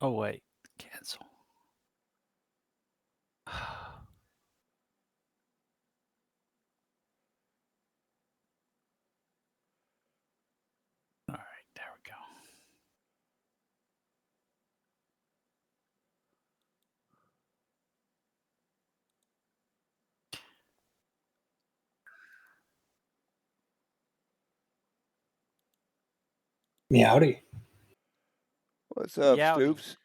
Oh, wait. Cancel. All right, there we go. Meowdy. What's up, Meowdy. Stoops?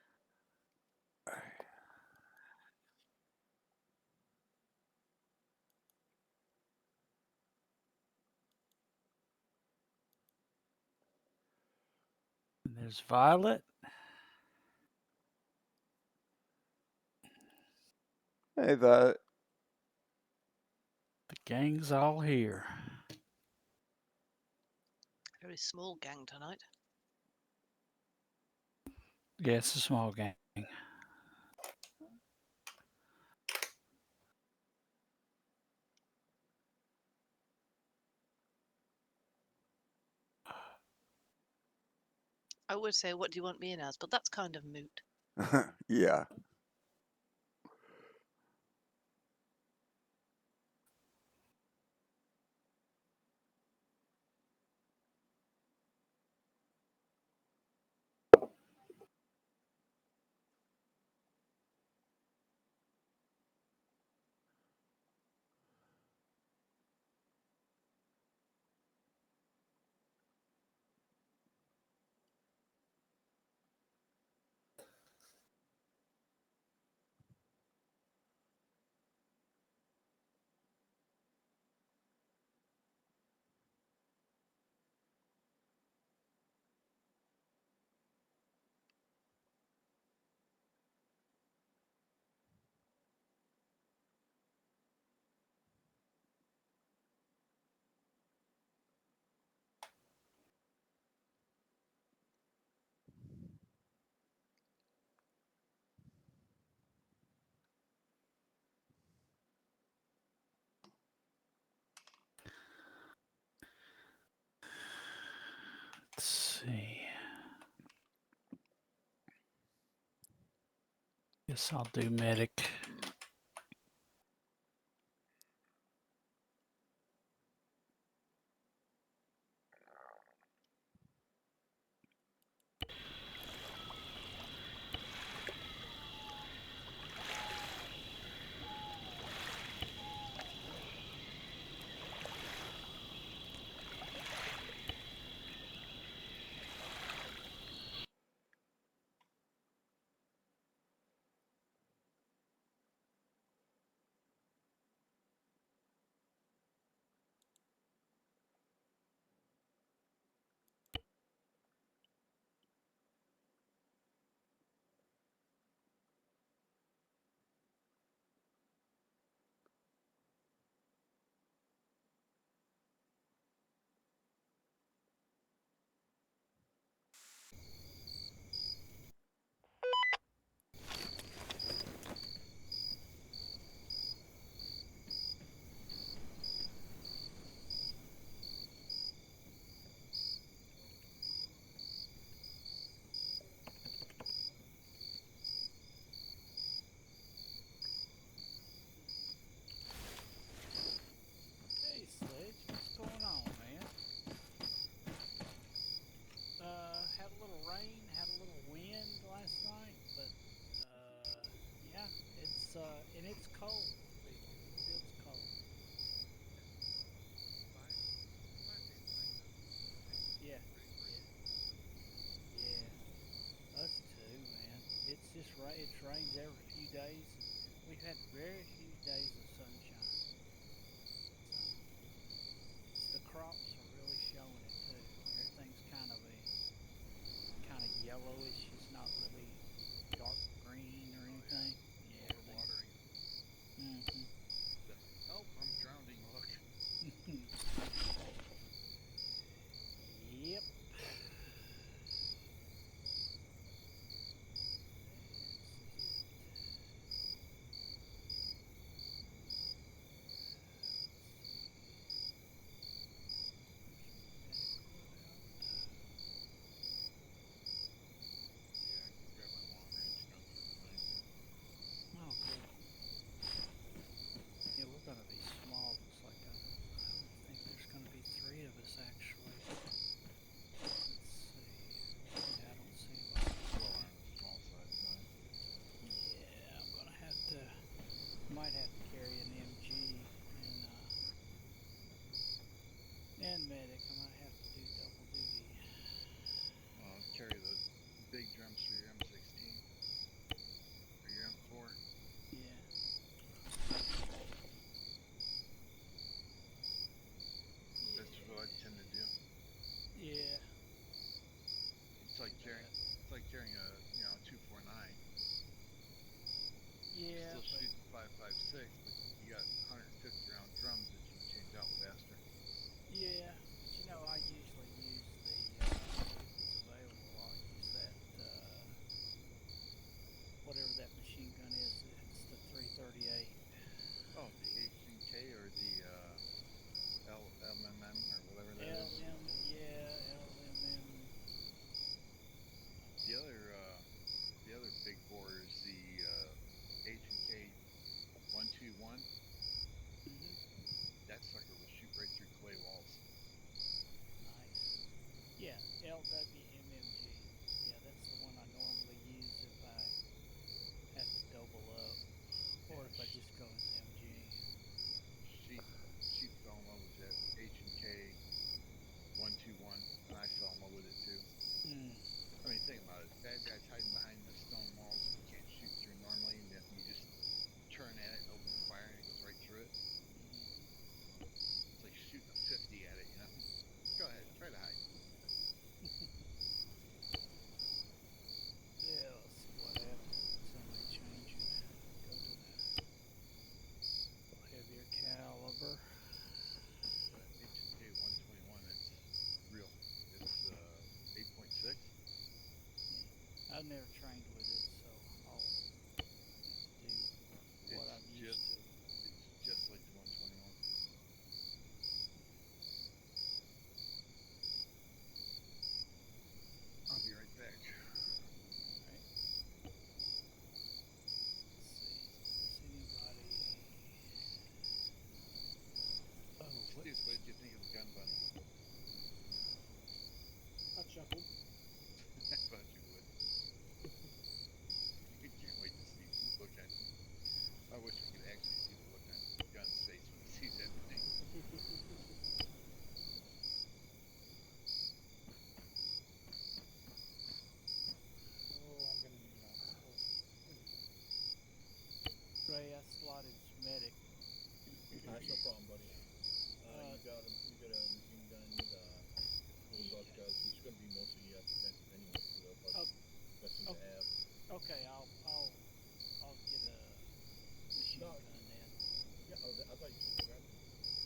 And there's Violet. Hey, Violet. The gang's all here. Very small gang tonight. Yeah, it's a small gang. I would say, what do you want me in as? But that's kind of moot. Yeah. Let's see. Guess I'll do medic. Hey, Sledge, what's going on, man? Had a little rain, had a little wind last night, but yeah, and it's cold. It feels cold. Yeah, yeah, yeah. Us too, man. It's just right. It rains every few days, and we've had very few days of sunshine. So the crops are really showing it too. Everything's kind of yellowish. It's not really dark green or anything. Yeah, everything's. Mm-hmm. Oh, I'm drowning. Look. Yep. never trained with it, so I'll have to do what I'm used to. It's just like the 121. I'll be right back. Alright. Let's see. Does anybody. Oh, what? Steve, what did you think of the gun bunny? I chuckled. I thought you would. You can't wait to see the look on. I wish we could actually see the look on Gun's face when he sees that thing. Oh, I'm gonna need on support. Ray, I slotted as medic. That's no problem, buddy. You got a machine gun, bulldog guns. This is going to be mostly defensive anyway, so they'll probably Oh, be best thing to have. Okay, I'll get a machine No. gun then. Yeah, I thought you said you grabbed one.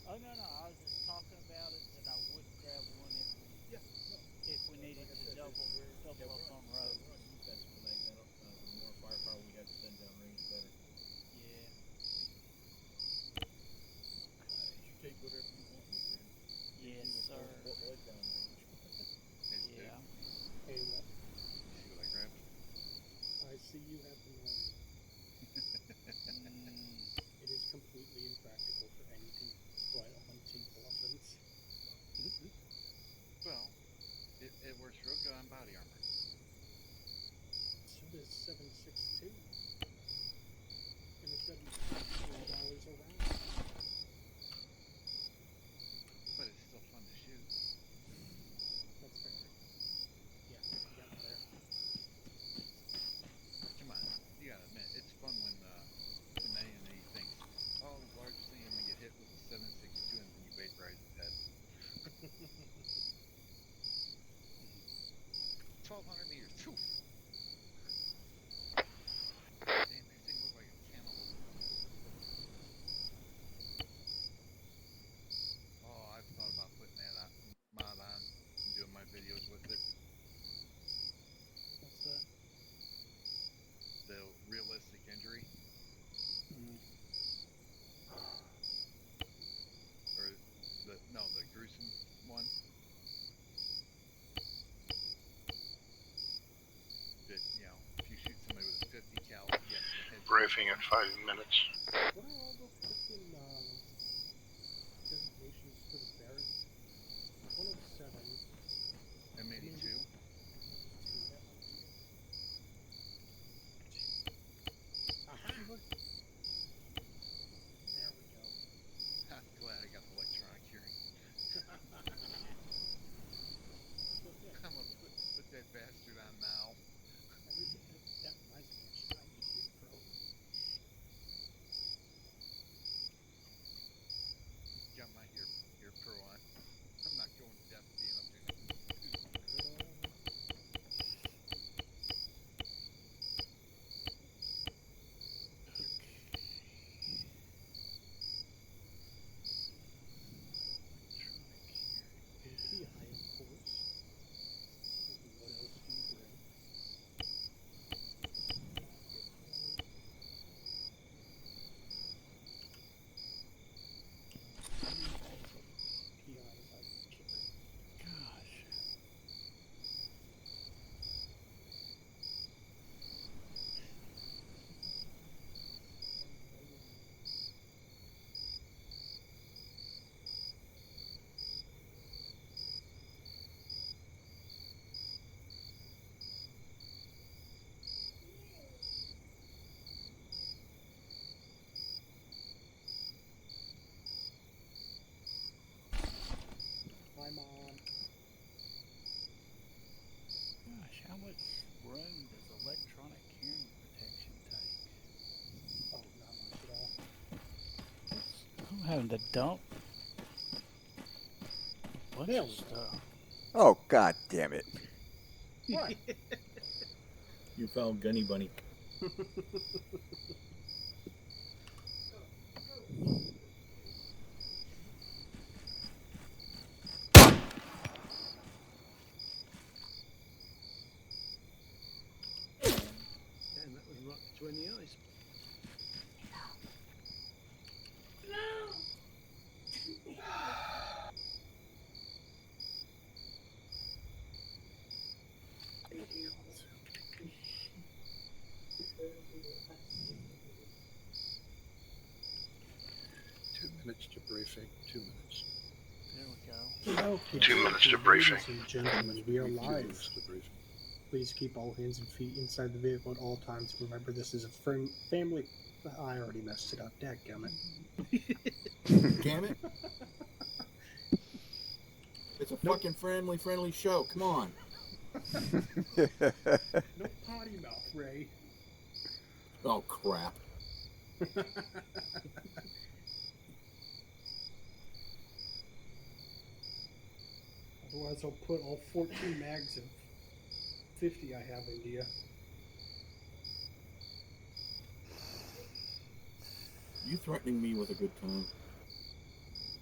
Oh no, I was just talking about it that I would grab one Yeah, no. if we needed Like I to said, double up on road. We're on defense tonight. The more firepower we have to send down range, the better. Yeah. You take whatever you want, my friend. Yes, sir. Both down range. Hey, Steve, Yeah. Hey, what? you see what I grabbed? I see you have the Nori. It is completely impractical for anything but hunting elephants. Well, it works real good on body armor. So does 7.62. And it doesn't cost $3 a round. But it's still fun to shoot. That's fair. Yeah, you got me there. Come on, you gotta admit, it's fun when somebody and he thinks, oh, the largest thing I'm gonna get hit with is 7.62, and then you vaporize his head. 1,200 meters. Phew. Damn, that thing looked like a cantaloupe. Oh, I've thought about putting that mod on and doing my videos with it. What's that? The realistic injury, or the gruesome one. That, if you shoot somebody with a 50 cal, yes, the head's Briefing at 5 minutes. What are all the freaking designations for the Barrett? 107. M82. 2, that might be it. Aha! There we go. I'm glad I got the electronic hearing. So, yeah, I'm gonna put that bastard on now. that reminds me, actually, I need to get pro. Got my ear pro on. I'm not going deaf being up there. PI, of course. What else do you bring? PIs I carry. Gosh. Hi, Mom. Gosh, how much room does electronic hearing protection take? Oh, not much at all. I'm having to dump a bunch There of we go. stuff. Oh, god damn it. What? You found Gunny Bunny. minutes to briefing. 2 minutes. There we go. Okay, 2 minutes to ladies briefing. and gentlemen, we are 2 live. minutes to briefing. Please keep all hands and feet inside the vehicle at all times. Remember, this is a family. I already messed it up. Dadgummit. Damn it. It's a fucking friendly show. Come on. No potty mouth, Ray. Oh, crap. Otherwise, I'll put all 14 mags of 50 I have into you. You threatening me with a good time?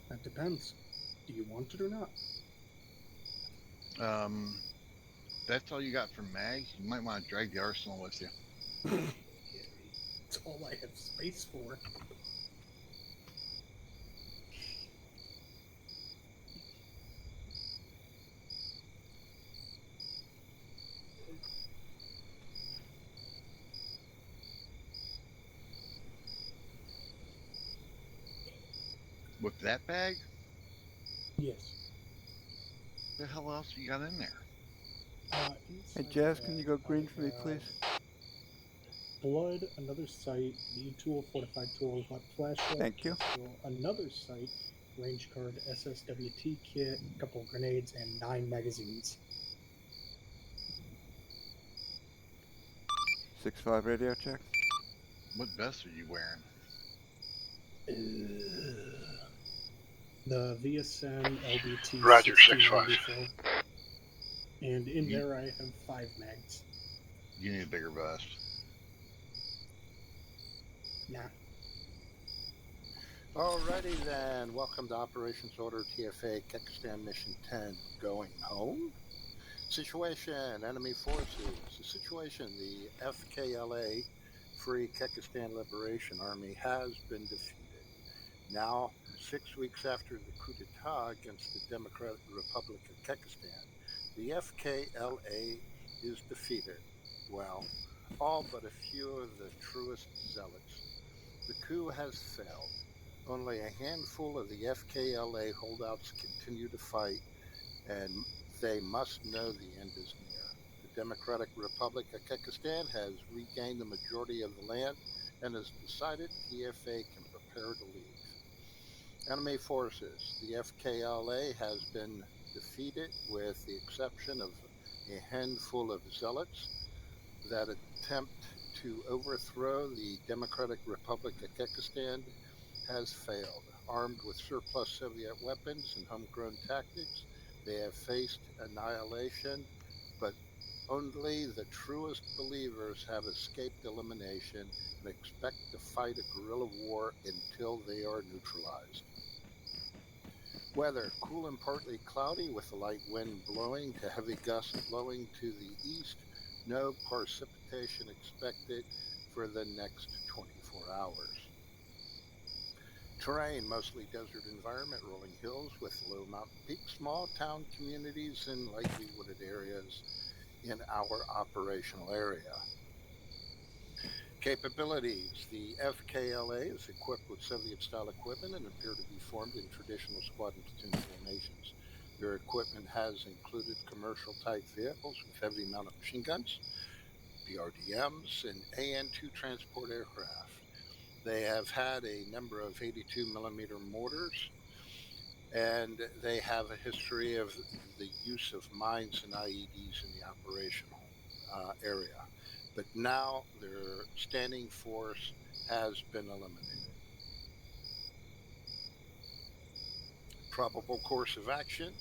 That depends. Do you want it or not? That's all you got for mags. You might want to drag the arsenal with you. It's all I have space for. With that bag, Yes. the hell else you got in there? Hey, Inside Jazz, that, can you go green I for me, have please? Blood, another sight, lead tool, fortified tool, flashlight, Thank you. pistol, another sight, range card, SSWT kit, a couple grenades, and 9 magazines. 6-5 radio check. What vest are you wearing? The VSN LBT Roger, 1694. And in You- there I have 5 mags. You need a bigger vest. Nah. Alrighty then. Welcome to Operations Order TFA Kekestan Mission 10. Going home? Situation. Enemy forces. The situation. The FKLA, Free Kekestan Liberation Army, has been defeated. Now, 6 weeks after the coup d'etat against the Democratic Republic of Kekestan, the FKLA is defeated. Well, all but a few of the truest zealots. The coup has failed. Only a handful of the FKLA holdouts continue to fight, and they must know the end is near. The Democratic Republic of Kekestan has regained the majority of the land and has decided TFA can prepare to leave. Enemy forces. The FKLA has been defeated with the exception of a handful of zealots. That attempt to overthrow the Democratic Republic of Kekestan has failed. Armed with surplus Soviet weapons and homegrown tactics, they have faced annihilation, but only the truest believers have escaped elimination and expect to fight a guerrilla war until they are neutralized. Weather, cool and partly cloudy with a light wind blowing to heavy gusts blowing to the east. No precipitation expected for the next 24 hours. Terrain, mostly desert environment, rolling hills with low mountain peaks, small town communities, and lightly wooded areas in our operational area. Capabilities. The FKLA is equipped with Soviet-style equipment and appear to be formed in traditional squad and platoon formations. Their equipment has included commercial-type vehicles with heavy mounted machine guns, BRDMs, and AN-2 transport aircraft. They have had a number of 82mm mortars, and they have a history of the use of mines and IEDs in the operational area. But now their standing force has been eliminated. Probable course of action.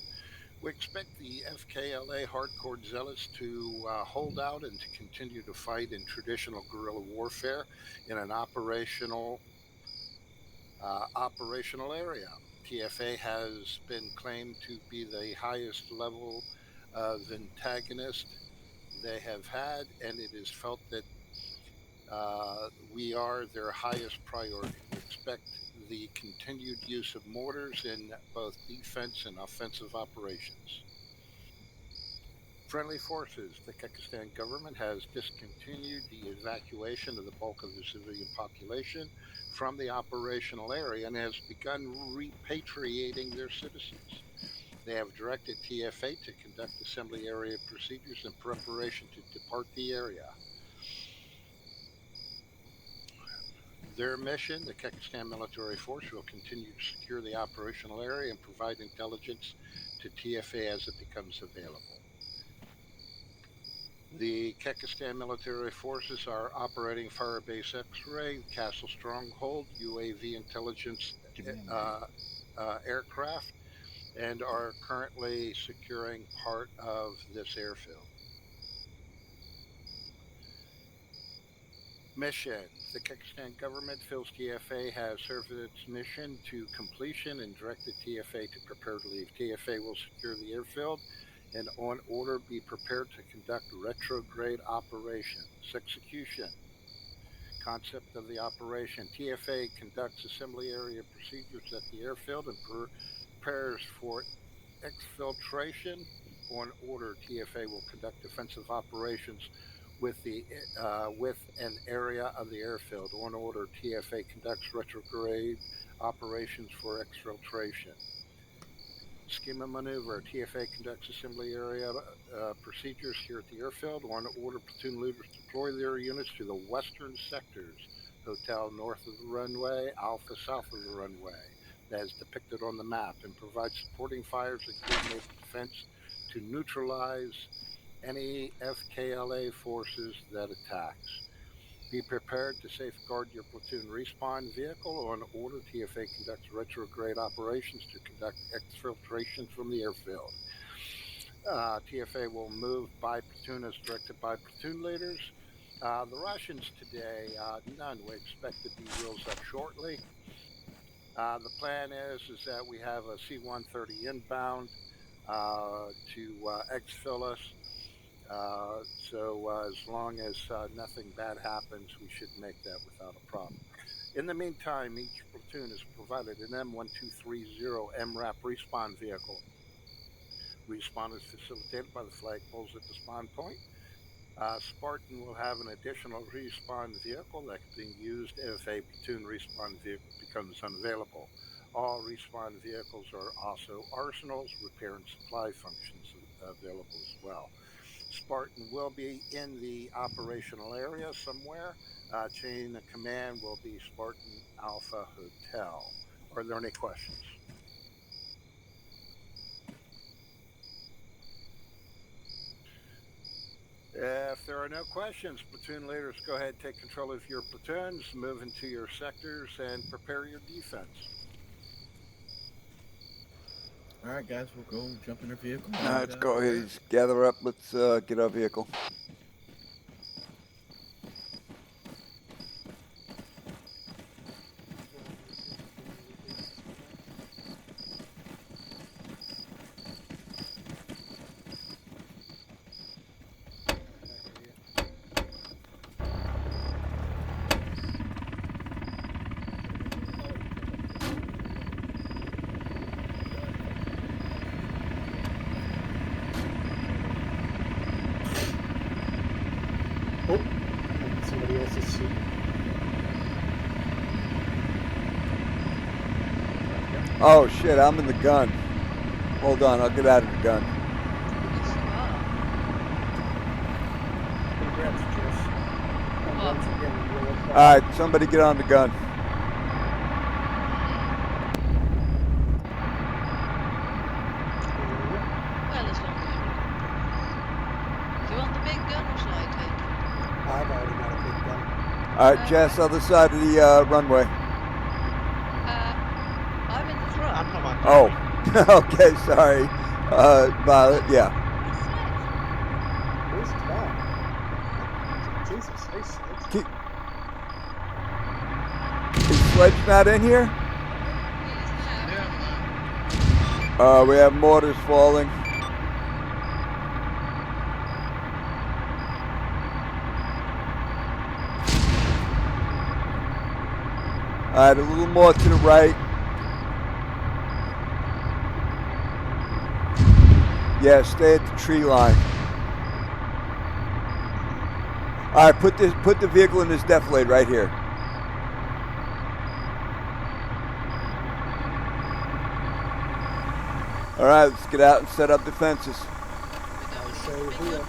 We expect the FKLA hardcore zealots to hold out and to continue to fight in traditional guerrilla warfare in an operational area. TFA has been claimed to be the highest level of antagonist they have had, and it is felt that we are their highest priority. We expect the continued use of mortars in both defense and offensive operations. Friendly forces. The Kekestan government has discontinued the evacuation of the bulk of the civilian population from the operational area and has begun repatriating their citizens. They have directed TFA to conduct assembly area procedures in preparation to depart the area. Their mission, the Kekestan Military Force, will continue to secure the operational area and provide intelligence to TFA as it becomes available. The Kekestan military forces are operating Firebase X-ray, Castle Stronghold, UAV intelligence aircraft, and are currently securing part of this airfield. Mission. The Kekestan government feels TFA has served its mission to completion and directed TFA to prepare to leave. TFA will secure the airfield and on order be prepared to conduct retrograde operations. Execution. Concept of the operation. TFA conducts assembly area procedures at the airfield and prepares for exfiltration. On order, TFA will conduct defensive operations with an area of the airfield. On order, TFA conducts retrograde operations for exfiltration. Schema maneuver. TFA conducts assembly area procedures here at the airfield. On order, platoon leaders deploy their units to the western sectors. Hotel north of the runway, Alpha south of the runway, as depicted on the map, and provide supporting fires and coordinated defense to neutralize any FKLA forces that attacks. Be prepared to safeguard your platoon respawn vehicle. On order, TFA conducts retrograde operations to conduct exfiltration from the airfield. TFA will move by platoon as directed by platoon leaders. The Russians today, none. We expect to be wheels up shortly. The plan is that we have a C-130 inbound to exfil us. So as long as nothing bad happens, we should make that without a problem. In the meantime, each platoon is provided an M1230 MRAP respawn vehicle. Respawn is facilitated by the flagpoles at the spawn point. Spartan will have an additional respawn vehicle that's being used if a platoon respawn vehicle becomes unavailable. All respawn vehicles are also arsenals, repair and supply functions available as well. Spartan will be in the operational area somewhere. Chain of command will be Spartan Alpha Hotel. Are there any questions? If there are no questions, platoon leaders, go ahead, take control of your platoons, move into your sectors, and prepare your defense. All right, guys, we'll go jump in our vehicle. Let's go ahead, gather up. Let's get our vehicle. Oh, and somebody else's seat. Oh shit, I'm in the gun. Hold on, I'll get out of the gun. Congrats, Jess. And What? once again, you're a Alright, somebody get on the gun. Well, as long as do you want the big gun or shall I take it? I've already got a big gun. Alright, Jess, other side of the runway. I'm in the front. I'm not. Oh, okay, sorry. Violet, yeah. Where's Tom? Jesus, hey, Sledge. Is Sledge not in here? Yeah. We have mortars falling. Alright, a little more to the right. Yeah, stay at the tree line. All right, put the vehicle in this defilade right here. All right, let's get out and set up defenses. I say here.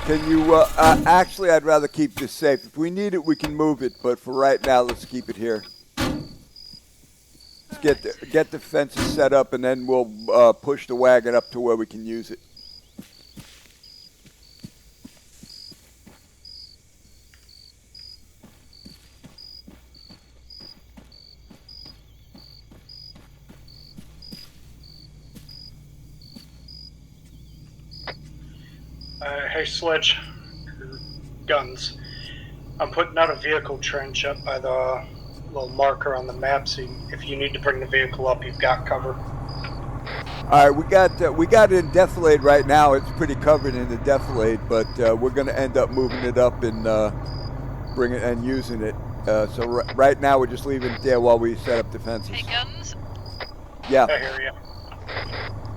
Can you? Actually, I'd rather keep this safe. If we need it, we can move it. But for right now, let's keep it here. Let's get the fences set up, and then we'll push the wagon up to where we can use it. Hey, Sledge. Guns. I'm putting out a vehicle trench up by the little marker on the map, so if you need to bring the vehicle up, you've got cover. All right, we got it in defilade right now. It's pretty covered in the defilade, but we're going to end up moving it up and bring it and using it. So right now we're just leaving it there while we set up defenses. Hey, Guns. Yeah. I hear ya.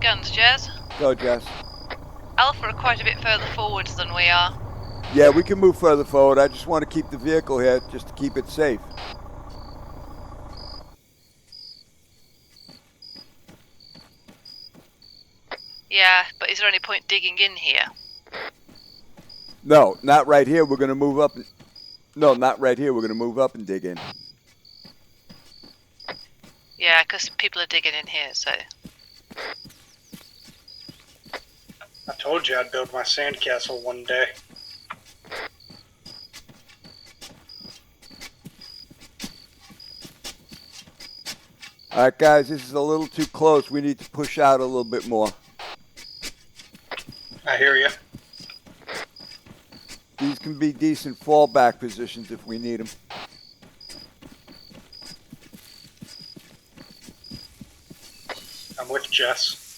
Guns, Jazz. Go, Jess. Alpha are quite a bit further forwards than we are. Yeah, we can move further forward. I just want to keep the vehicle here just to keep it safe. Yeah, but is there any point digging in here? No, not right here. We're going to move up. No, not right here. We're going to move up and dig in. Yeah, because people are digging in here, so... I told you I'd build my sandcastle one day. All right, guys, this is a little too close. We need to push out a little bit more. I hear ya. These can be decent fallback positions if we need them. I'm with Jess.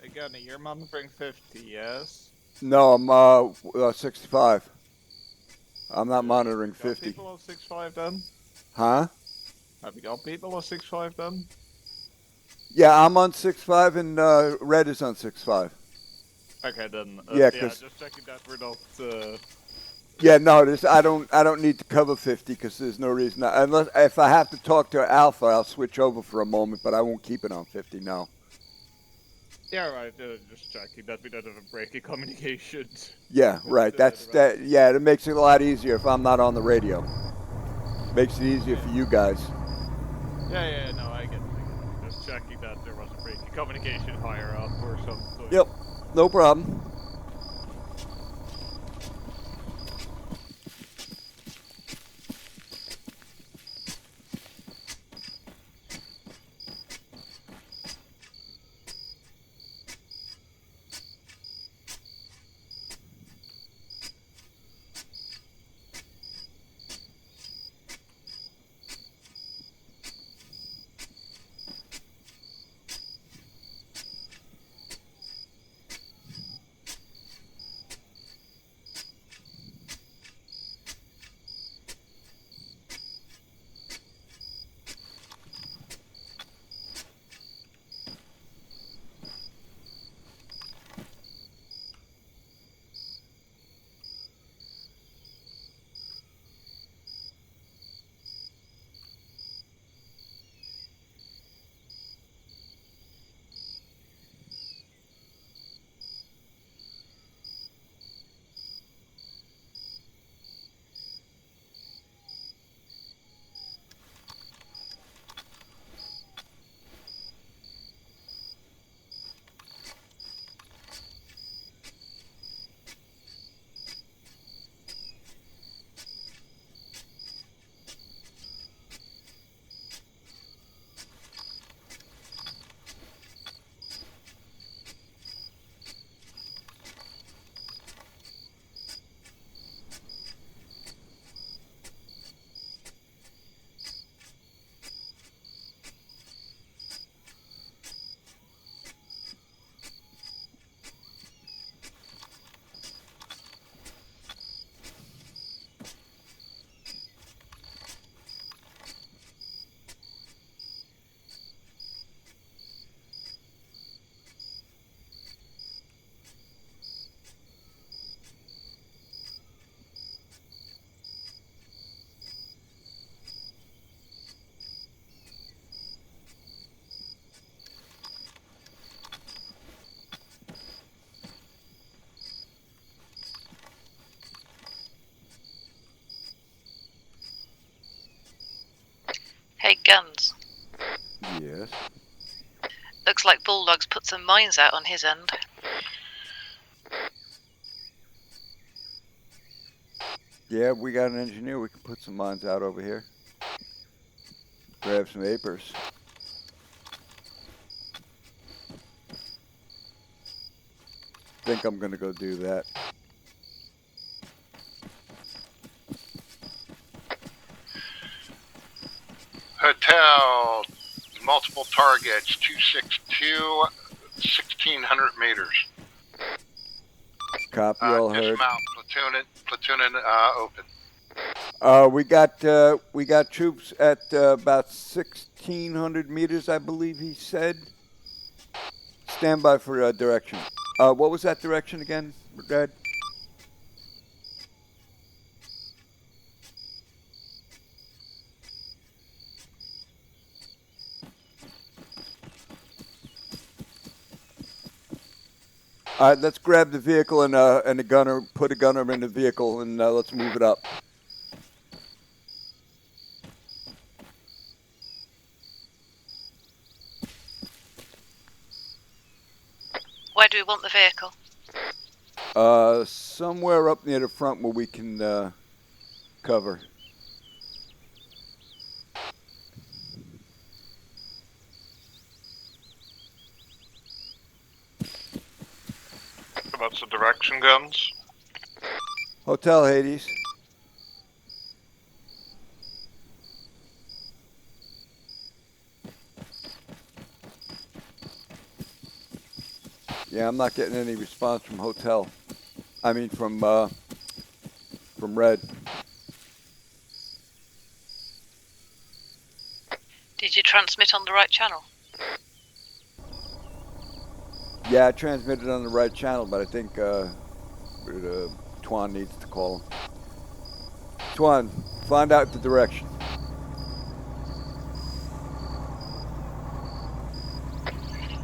Hey, Gunny, you're monitoring 50, yes? No, I'm 65. I'm not monitoring Got 50. people on 65 then? Huh? Have you got people on 65 then? Yeah, I'm on 6.5 and Red is on 6.5. Okay then. Yeah, yeah, 'cause- just checking that we're not. Yeah, no, I don't need to cover 50 because there's no reason. Unless if I have to talk to Alpha, I'll switch over for a moment, but I won't keep it on 50 now. Yeah, right. Just checking that we don't have a break in communications. Yeah, right. That's that. Yeah, it makes it a lot easier if I'm not on the radio. Makes it easier for you guys. Yeah, no, I get it. Just checking that there was a break in communication higher up or something. Yep, no problem. looks like Bulldog's put some mines out on his end. Yeah, we got an engineer. We can put some mines out over here. Grab some apers. Think I'm gonna go do that. Hotel, multiple targets, 262, 1,600 meters. Copy, all heard. Dismount, platooning, open. We got troops at about 1,600 meters, I believe he said. Stand by for direction. What was that direction again, Dad? All right, let's grab the vehicle and a gunner. Put a gunner in the vehicle and let's move it up. Where do we want the vehicle? Somewhere up near the front where we can cover. What's the direction, guns? Hotel Hades. Yeah, I'm not getting any response from Hotel. I mean from Red. Did you transmit on the right channel? Yeah, I transmitted on the right channel, but I think Twan needs to call him. Twan, find out the direction.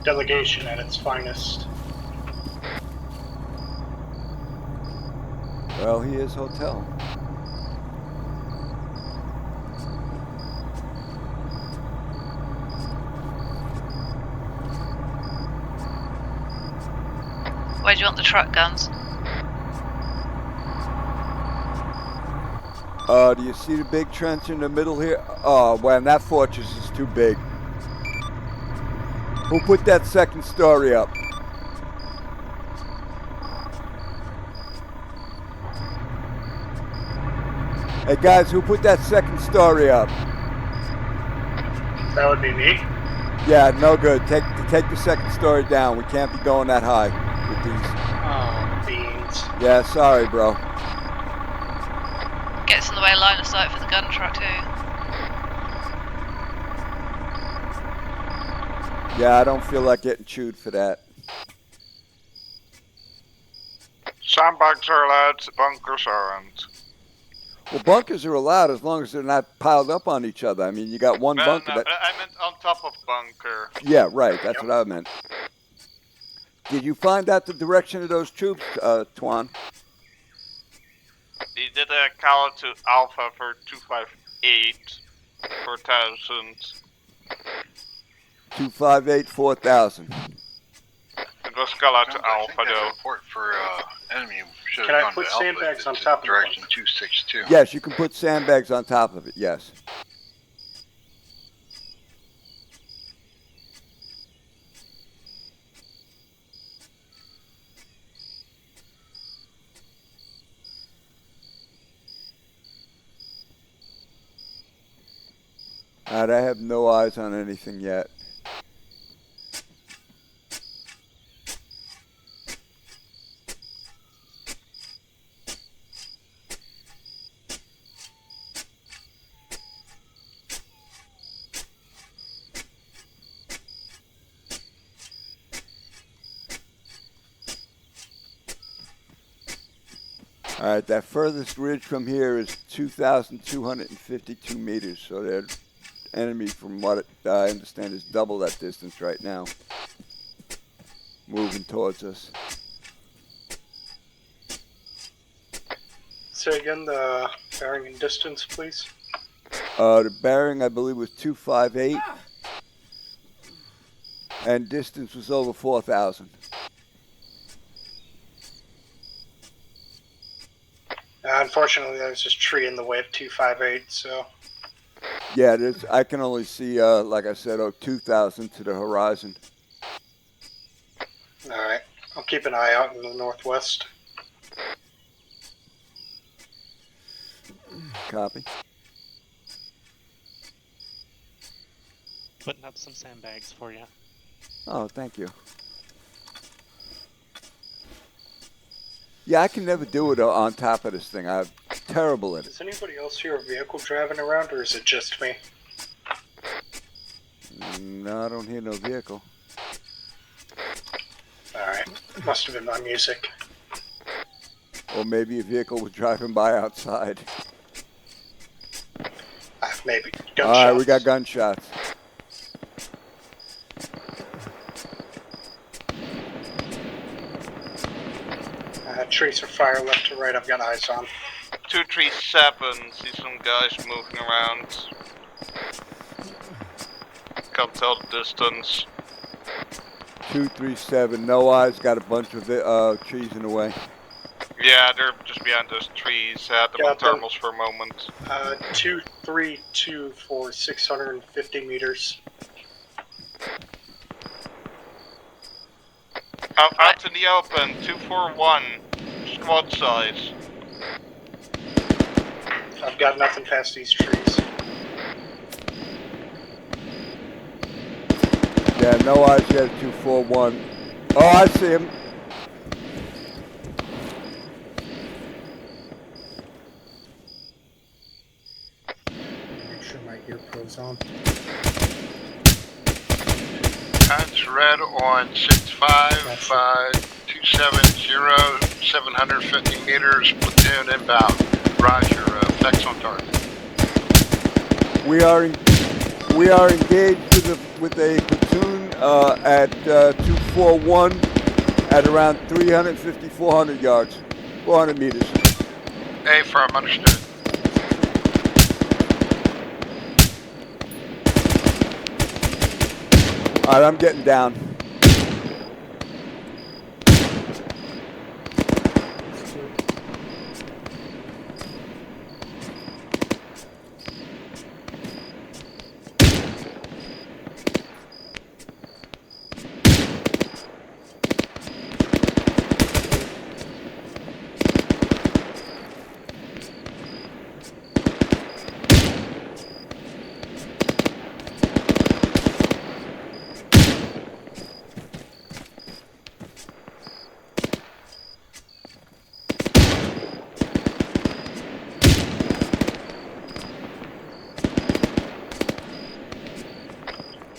Delegation at its finest. Well, he is Hotel. Where do you want the truck guns? Do you see the big trench in the middle here? Oh, man, that fortress is too big. Who put that second story up? Hey guys, who put that second story up? That would be me. Yeah, no good. Take the second story down. We can't be going that high with these. Oh, beans. Yeah, sorry, bro. Gets in the way of line of sight for the gun truck too. Yeah, I don't feel like getting chewed for that. Sandbags are allowed, bunkers aren't. Well, bunkers are allowed as long as they're not piled up on each other. I mean, you got one bunker. No, I meant on top of bunker. Yeah, right. That's what I meant. Did you find out the direction of those troops, Twan? He did a call to Alpha for 258 4,000. 258 4,000. It was call out to Alpha though. Report for enemy. Can I put sandbags on top of direction it? 262? Yes, you can put sandbags on top of it, yes. All right, I have no eyes on anything yet. All right, that furthest ridge from here is 2,252 meters, so the enemy, from what I understand, is double that distance right now, moving towards us. Say again the bearing and distance, please. The bearing, I believe, was 258. and distance was over 4,000. Unfortunately, there's this tree in the way of 258, so. Yeah, I can only see, like I said, 2,000 to the horizon. Alright, I'll keep an eye out in the northwest. Copy. Putting up some sandbags for you. Oh, thank you. Yeah, I can never do it on top of this thing. I'm terrible at it. Does anybody else hear a vehicle driving around, or is it just me? No, I don't hear no vehicle. Alright, must have been my music. Or maybe a vehicle was driving by outside. Maybe. Gunshots. All right, we got gunshots. Tracer fire left to right, I've got eyes on. 237, see some guys moving around. Can't tell the distance. 237, no eyes, got a bunch of trees in the way. Yeah, they're just behind those trees. Had them on thermals for a moment. 232 for 650 meters. Out in the open, 241, squad size. I've got nothing past these trees. Yeah, no eyes yet, 241. Oh, I see him. Make sure my earphones on. That's red on 65270, 750 meters, platoon inbound. Roger, effects on target. We are engaged with a platoon at 241 at around 350, 400 yards, 400 meters. A firm, understood. All right, I'm getting down.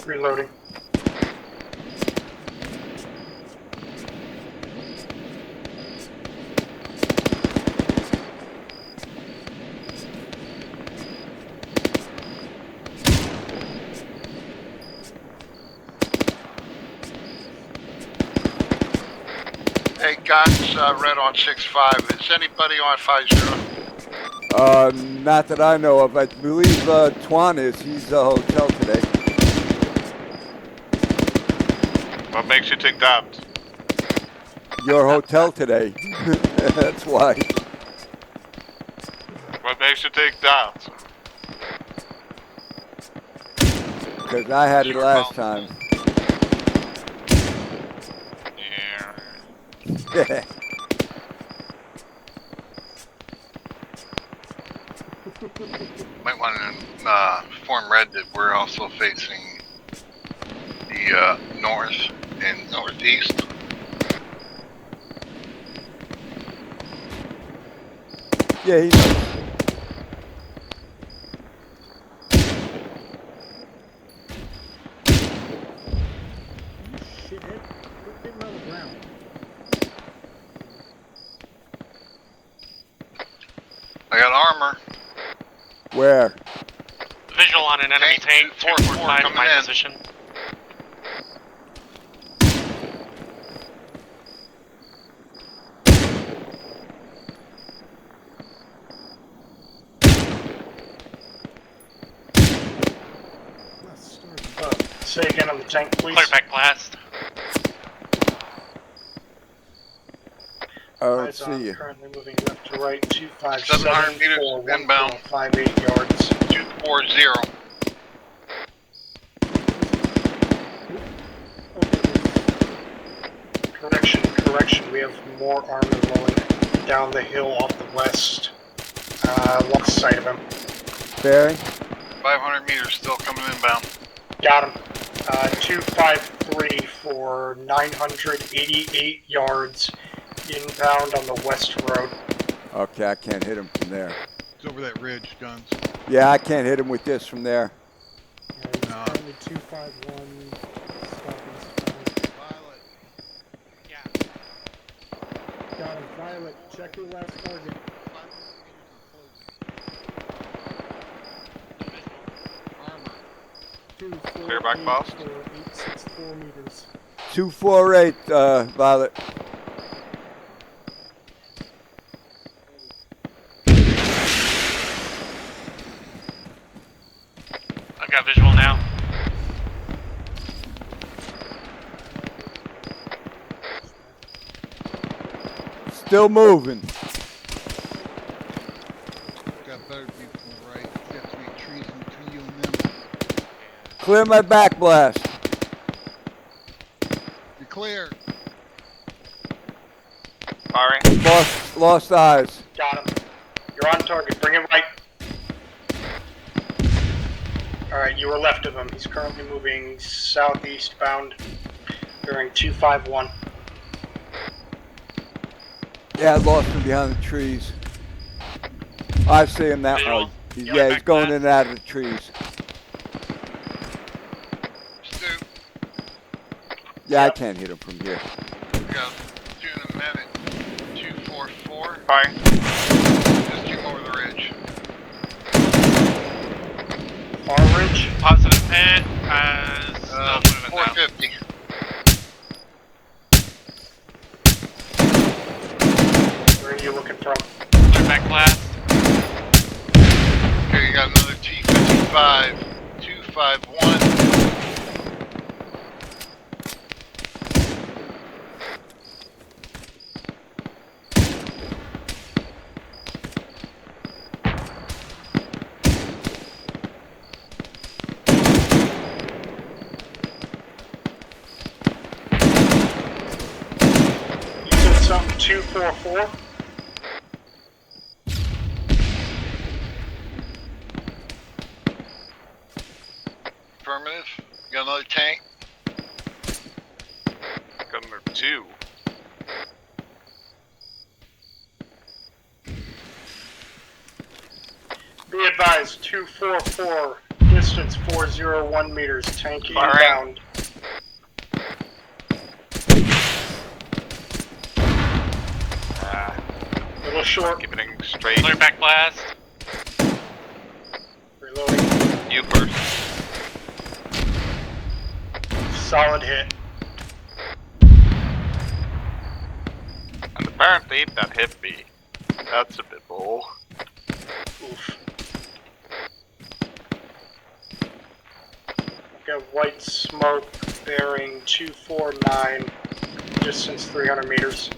Reloading. Hey, guys, red on 6-5. Is anybody on 50? Not that I know of. I believe Twan is. He's a hotel today. What makes you think that? Your hotel today. That's why. What makes you think that? Because I had it last time. Yeah. Might want to inform Red that we're also facing the north and northeast. Yeah, he knows. Shithead, quit getting on the ground. I got armor. Where? Visual on an enemy tank, 445 in my in. position. Say again on the tank, please. Clear back blast. Let's Eyes on, see. currently moving left to right, 257 700 meters for inbound. 1.58 yards. 240. Correction, we have more armor rolling down the hill off the west. Lost sight of him. Bearing. 500 meters still coming inbound. Got him. 253 for 988 yards inbound on the west road. Okay, I can't hit him from there. It's over that ridge, guns. Yeah, I can't hit him with this from there. He's currently 251 southeast. Violet. Yeah. Got him. Violet, check your last target. 248 Clear back, boss. for 864 meters. 248, Violet. I've got visual now. Still moving. Got better view from the right. You got 3 trees in between you and them. Clear my back blast. You're clear. Firing. Lost eyes. Got him. You're on target. Bring it right. Alright, you were left of him. He's currently moving southeast bound during 251. Yeah, I lost him behind the trees. I see him now. Oh, yeah, he's going in and out of the trees. Stu, Yeah, I can't hit him from here. we got 2 in a minute. 244. Firing. Just came over the ridge. Far ridge. Positive hit. Still moving now. 450. Where are you looking from? Clear back blast. Okay, you got another T-55. 251. You said something 244? Affirmative. You got another tank. Gun number 2. Be advised, 244, distance 401 meters, tank Firing. inbound. Little short, Keep it straight. Clear back blast. reloading. You first. Solid hit. And apparently that hit me. That's a bit bull. Oof. Got white smoke bearing 249, distance 300 meters.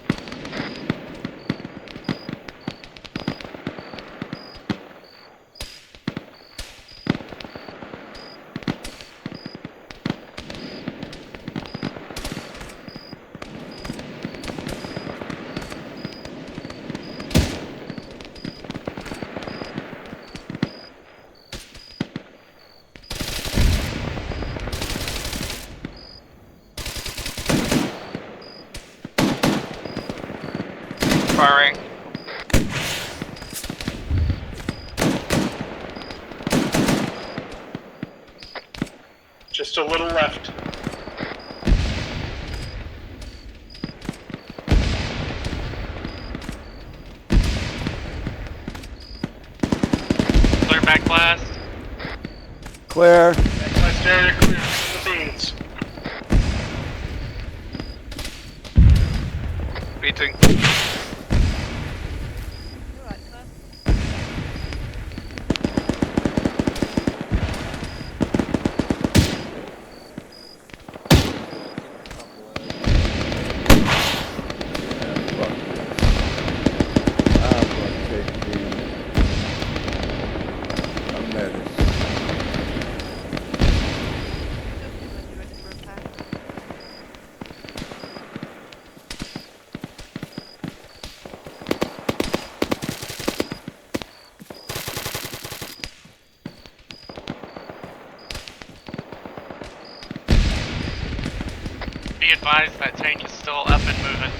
Firing. Just a little left. Clear back blast. Clear. West area clear. The beans. Beating. advised that tank is still up and moving.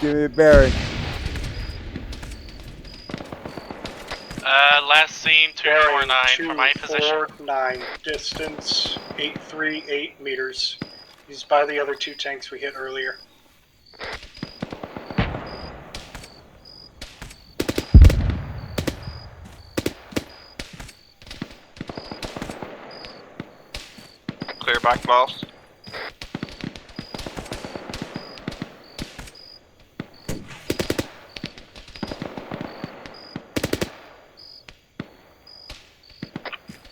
Give me a bearing. Last seen 249 from my position. 249, distance 838 meters. He's by the other two tanks we hit earlier. Clear back, boss.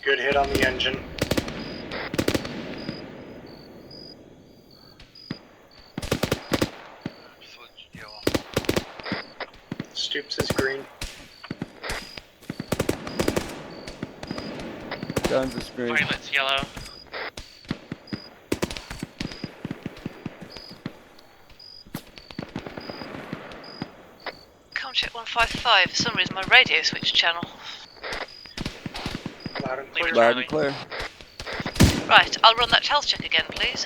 Good hit on the engine. Stoops is green. Guns is green. Violet's yellow. Comcheck 155. For some reason, my radio switched channel. Loud and clear. Loud and clear. Right, I'll run that health check again, please.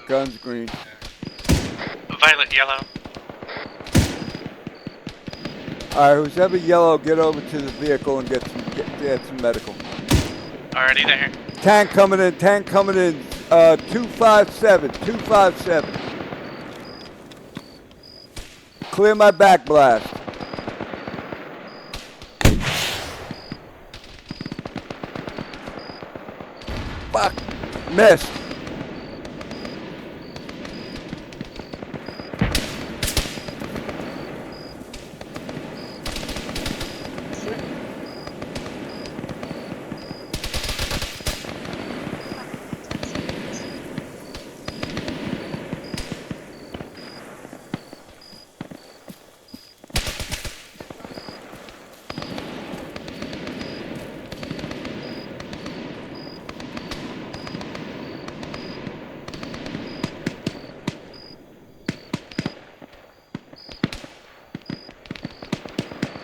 Guns green. Violet yellow. Alright, who's ever yellow, get over to the vehicle and get some medical. Already there. Tank coming in, 257, 257. Clear my back blast. Fuck, missed.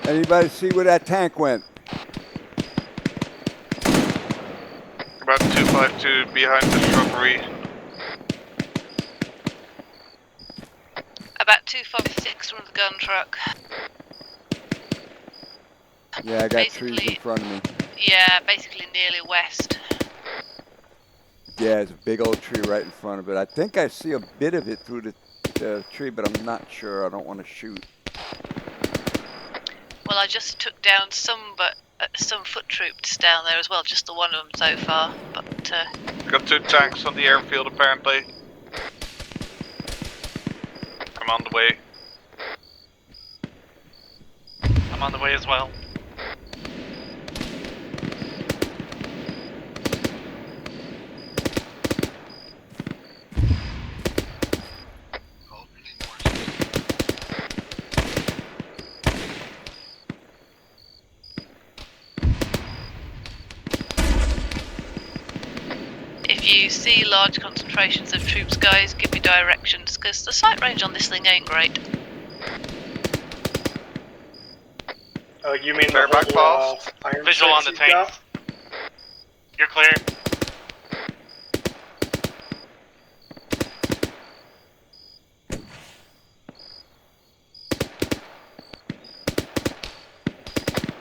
Anybody see where that tank went? About 252 behind the shrubbery. About 256 from the gun truck. Yeah, I got trees in front of me. Yeah, basically nearly west. Yeah, there's a big old tree right in front of it. I think I see a bit of it through the tree, but I'm not sure. I don't want to shoot. Well, I just took down some foot troops down there as well, just the one of them so far, but Got 2 tanks on the airfield apparently. I'm on the way. I'm on the way as well. if you see large concentrations of troops, guys, give me directions, because the sight range on this thing ain't great. You mean Clear the back, whole, boss? iron Visual on sights the you've tank. got? You're clear.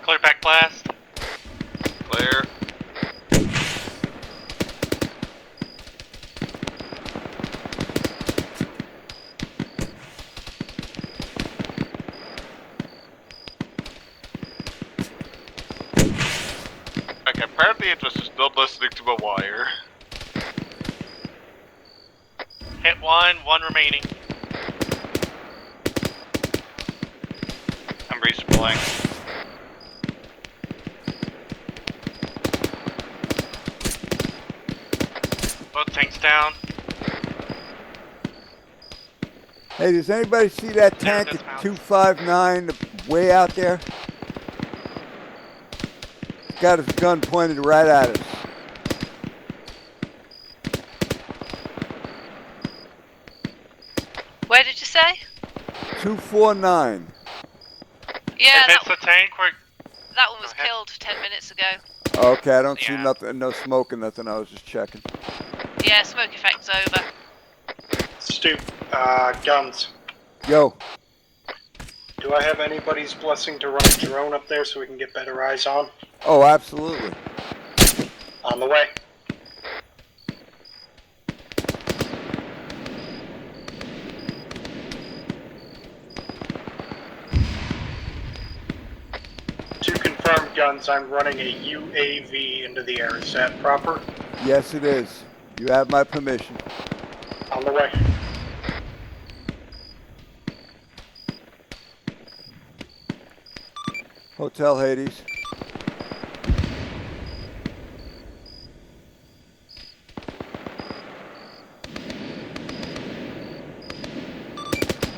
Clear back blast. Clear. Okay, apparently it was just not listening to my wire. Hit one remaining. I'm resupplying. Both tanks down. Hey, does anybody see that tank at 259 way out there? Got his gun pointed right at us. Where did you say? 249. Yeah, If it's the tank, that one was killed 10 minutes ago. Okay, I don't see Yeah. nothing, no smoke and nothing. I was just checking. Yeah, smoke effect's over. Stoop, guns. Yo. Do I have anybody's blessing to run a drone up there so we can get better eyes on? Oh, absolutely. On the way. To confirm, guns, I'm running a UAV into the air. Is that proper? Yes, it is. You have my permission. On the way. Hotel Hades.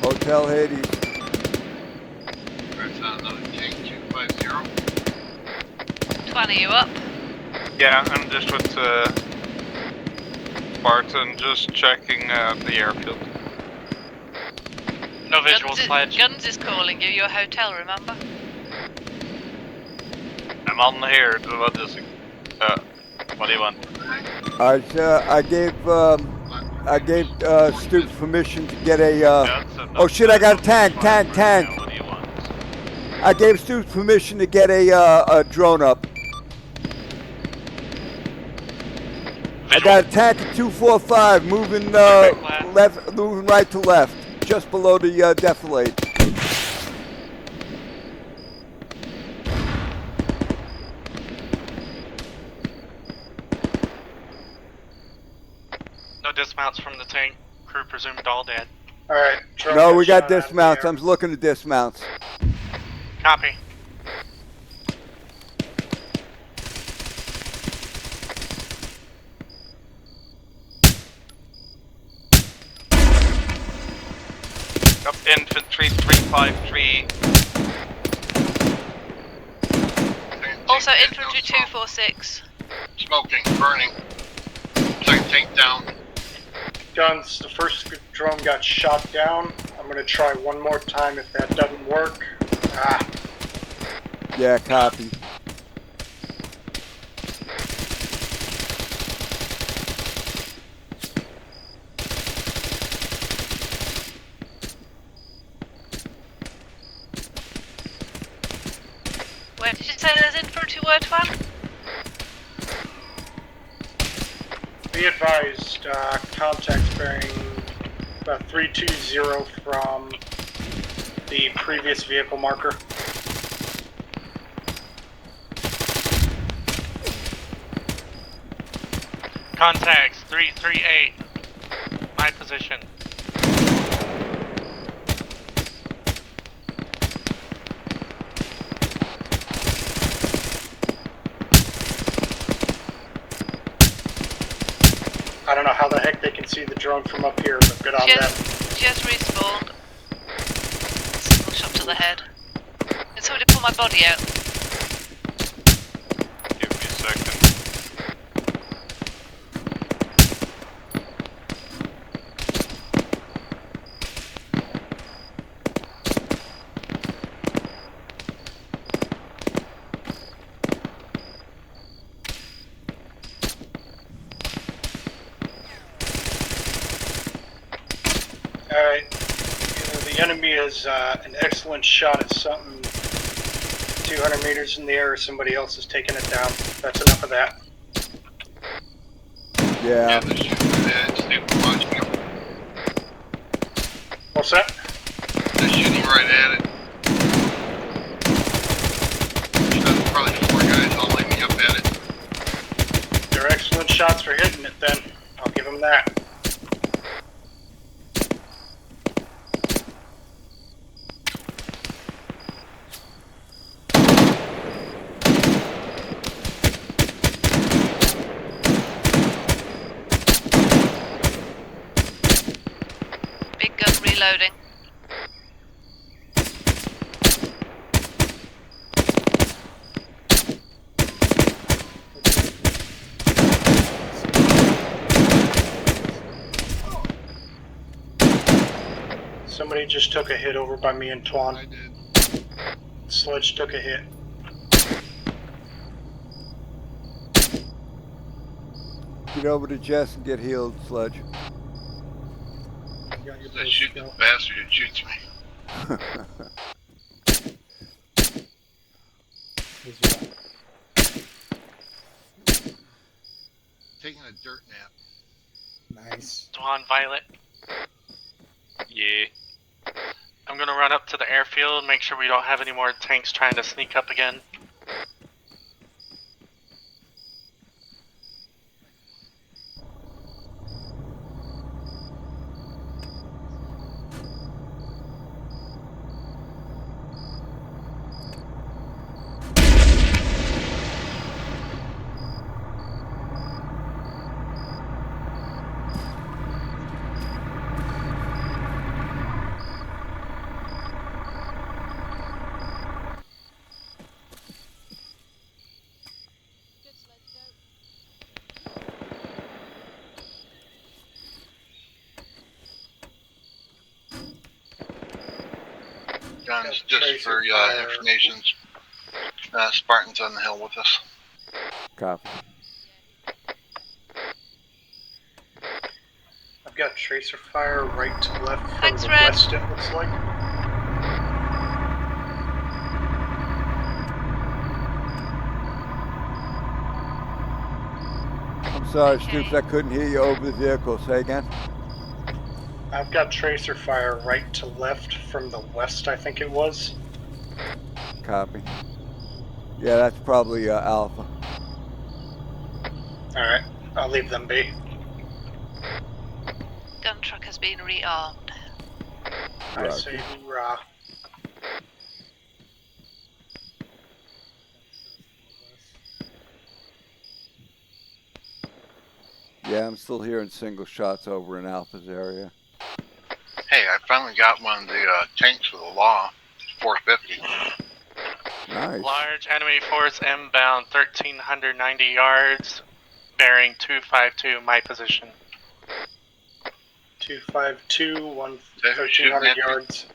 Hotel Hades. That's another tank 250. 20, you up? Yeah, I'm just with Spartan, just checking the airfield. No visual sledge. Guns is calling you. You're a hotel, remember? I'm on here. What do you want? I gave Stoops permission to get a. Oh shit! I got a tank. What do you want? I gave Stoops permission to get a drone up. I got a tank at 245 moving left, moving right to left, just below the defilade. No dismounts from the tank. Crew presumed all dead. Alright. No, we got dismounts. I'm looking at dismounts. Copy. Up infantry 353. Also, infantry 246. Smoking, burning. Second tank down. Guns, the first drone got shot down. I'm gonna try one more time if that doesn't work. Yeah, copy. Where did you say there's infantry word from? Be advised, contacts bearing 320 from the previous vehicle marker. Contacts 338. My position. I don't know how the heck they can see the drone from up here, but good on them. Just respawned. Single shot to the head. Can somebody pull my body out? Give me a second. Alright. The enemy is an excellent shot at something 200 meters in the air, or somebody else is taking it down. That's enough of that. Yeah. They're shooting at Stupid watching him. What's that? They're shooting right at it. There's probably 4 guys all lining up at it. They're excellent shots for hitting it then. I'll give them that. Big gun reloading. Somebody just took a hit over by me and Twan. I did. Sledge took a hit. Get over to Jess and get healed, Sledge. You got your They shoot the pistol. bastard that shoots me. Is what? Taking a dirt nap. Nice. Swan Violet. Yeah. I'm gonna run up to the airfield, make sure we don't have any more tanks trying to sneak up again. Guns, just for information, Spartan's on the hill with us. Copy. I've got tracer fire right to left from Thanks, the Red. west, it looks like. I'm sorry, Okay. Stoops, I couldn't hear you over the vehicle. Say again? I've got tracer fire right to left from the west, I think it was. Copy. Yeah, that's probably Alpha. Alright, I'll leave them be. Gun truck has been rearmed. I Roger. say hoorah. Yeah, I'm still hearing single shots over in Alpha's area. Hey, I finally got one of the tanks for the law. 450. Nice. Large enemy force inbound 1,390 yards, bearing 252, my position. 252, 1,300 shooting at me? yards.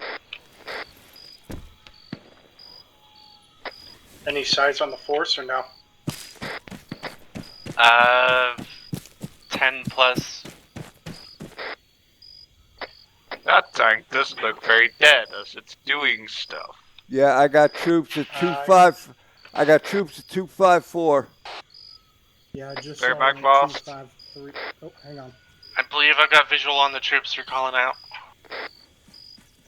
Any size on the force or no? 10 plus. That tank doesn't look very dead as it's doing stuff. Yeah, I got troops at 2-5. I got troops at 254. Yeah, I just Very saw back one at lost. 253. Oh, hang on. I believe I got visual on the troops you're calling out.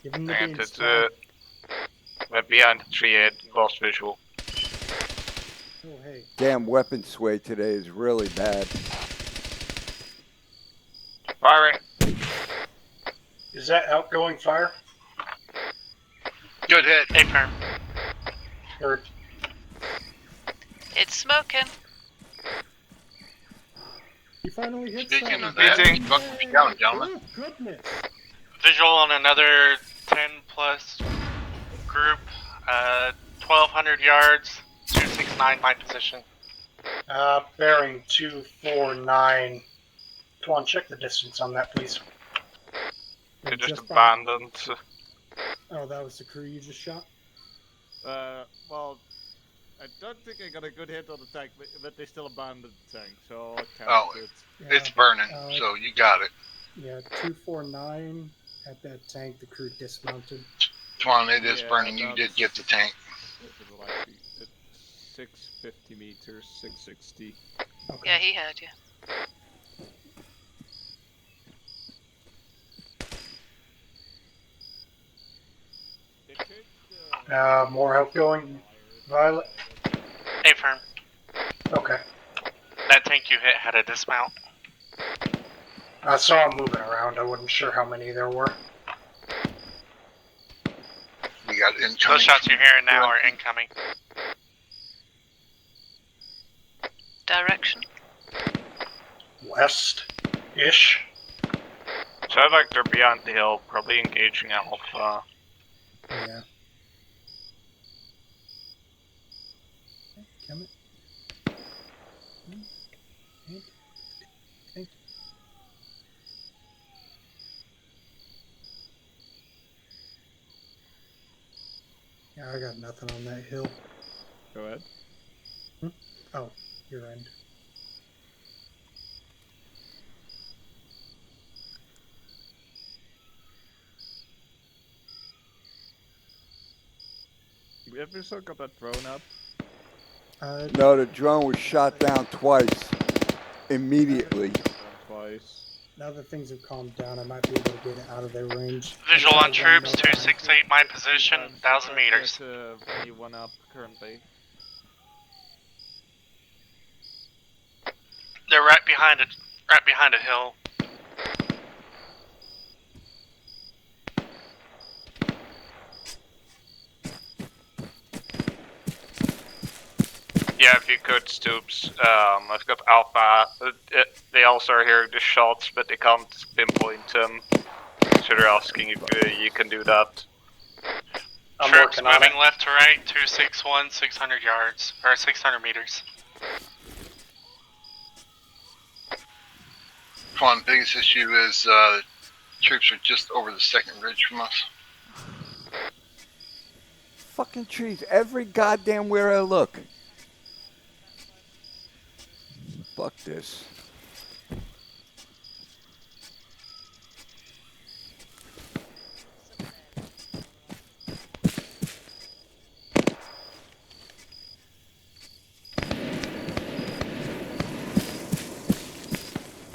Give him the And beans. it's went behind the tree head, lost visual. Oh, hey. Damn weapon sway today is really bad. Firing. Is that outgoing fire? Good hit. Hey, firm. Or It's smoking. You finally hit Speaking something. of that, Meeting. welcome to down, gentlemen. Oh, goodness. Visual on another 10 plus group, 1,200 yards, 269 my position. bearing 249. Come on, check the distance on that, please. They're just behind- abandoned. Oh, that was the crew you just shot? Well, I don't think I got a good hit on the tank, but they still abandoned the tank, so I count Oh. it. It's burning, so you got it. Yeah, 249 at that tank. The crew dismounted. Twan, it is Yeah, burning. You did get the tank. It'll actually, it's 650 meters, 660. Okay. Yeah, he heard you. More outgoing, Violet? Hey, firm. Okay. That tank you hit had a dismount. I saw them moving around. I wasn't sure how many there were. We got incoming. Those shots you're hearing now are incoming. Direction. West-ish. Sounds like they're beyond the hill, probably engaging Alpha. Yeah. Come it. Yeah, I got nothing on that hill. Go ahead. Oh, your end. Have you still got that drone up? No, the drone was shot down twice. Immediately. Shot down twice. Now that things have calmed down, I might be able to get out of their range. Visual I'll on try one troops, more time. 268, my position, 1,000 meters. Me one up currently. They're right behind it, right behind a hill. Yeah, if you could, Stoops. I've got Alpha. They also are hearing the shots, but they can't pinpoint them. So they're asking if you can do that. I'm Troops working on moving it. left to right, 261, 600 yards, or 600 meters. Come on, biggest issue is troops are just over the second ridge from us. Fucking trees every goddamn where I look. Fuck this.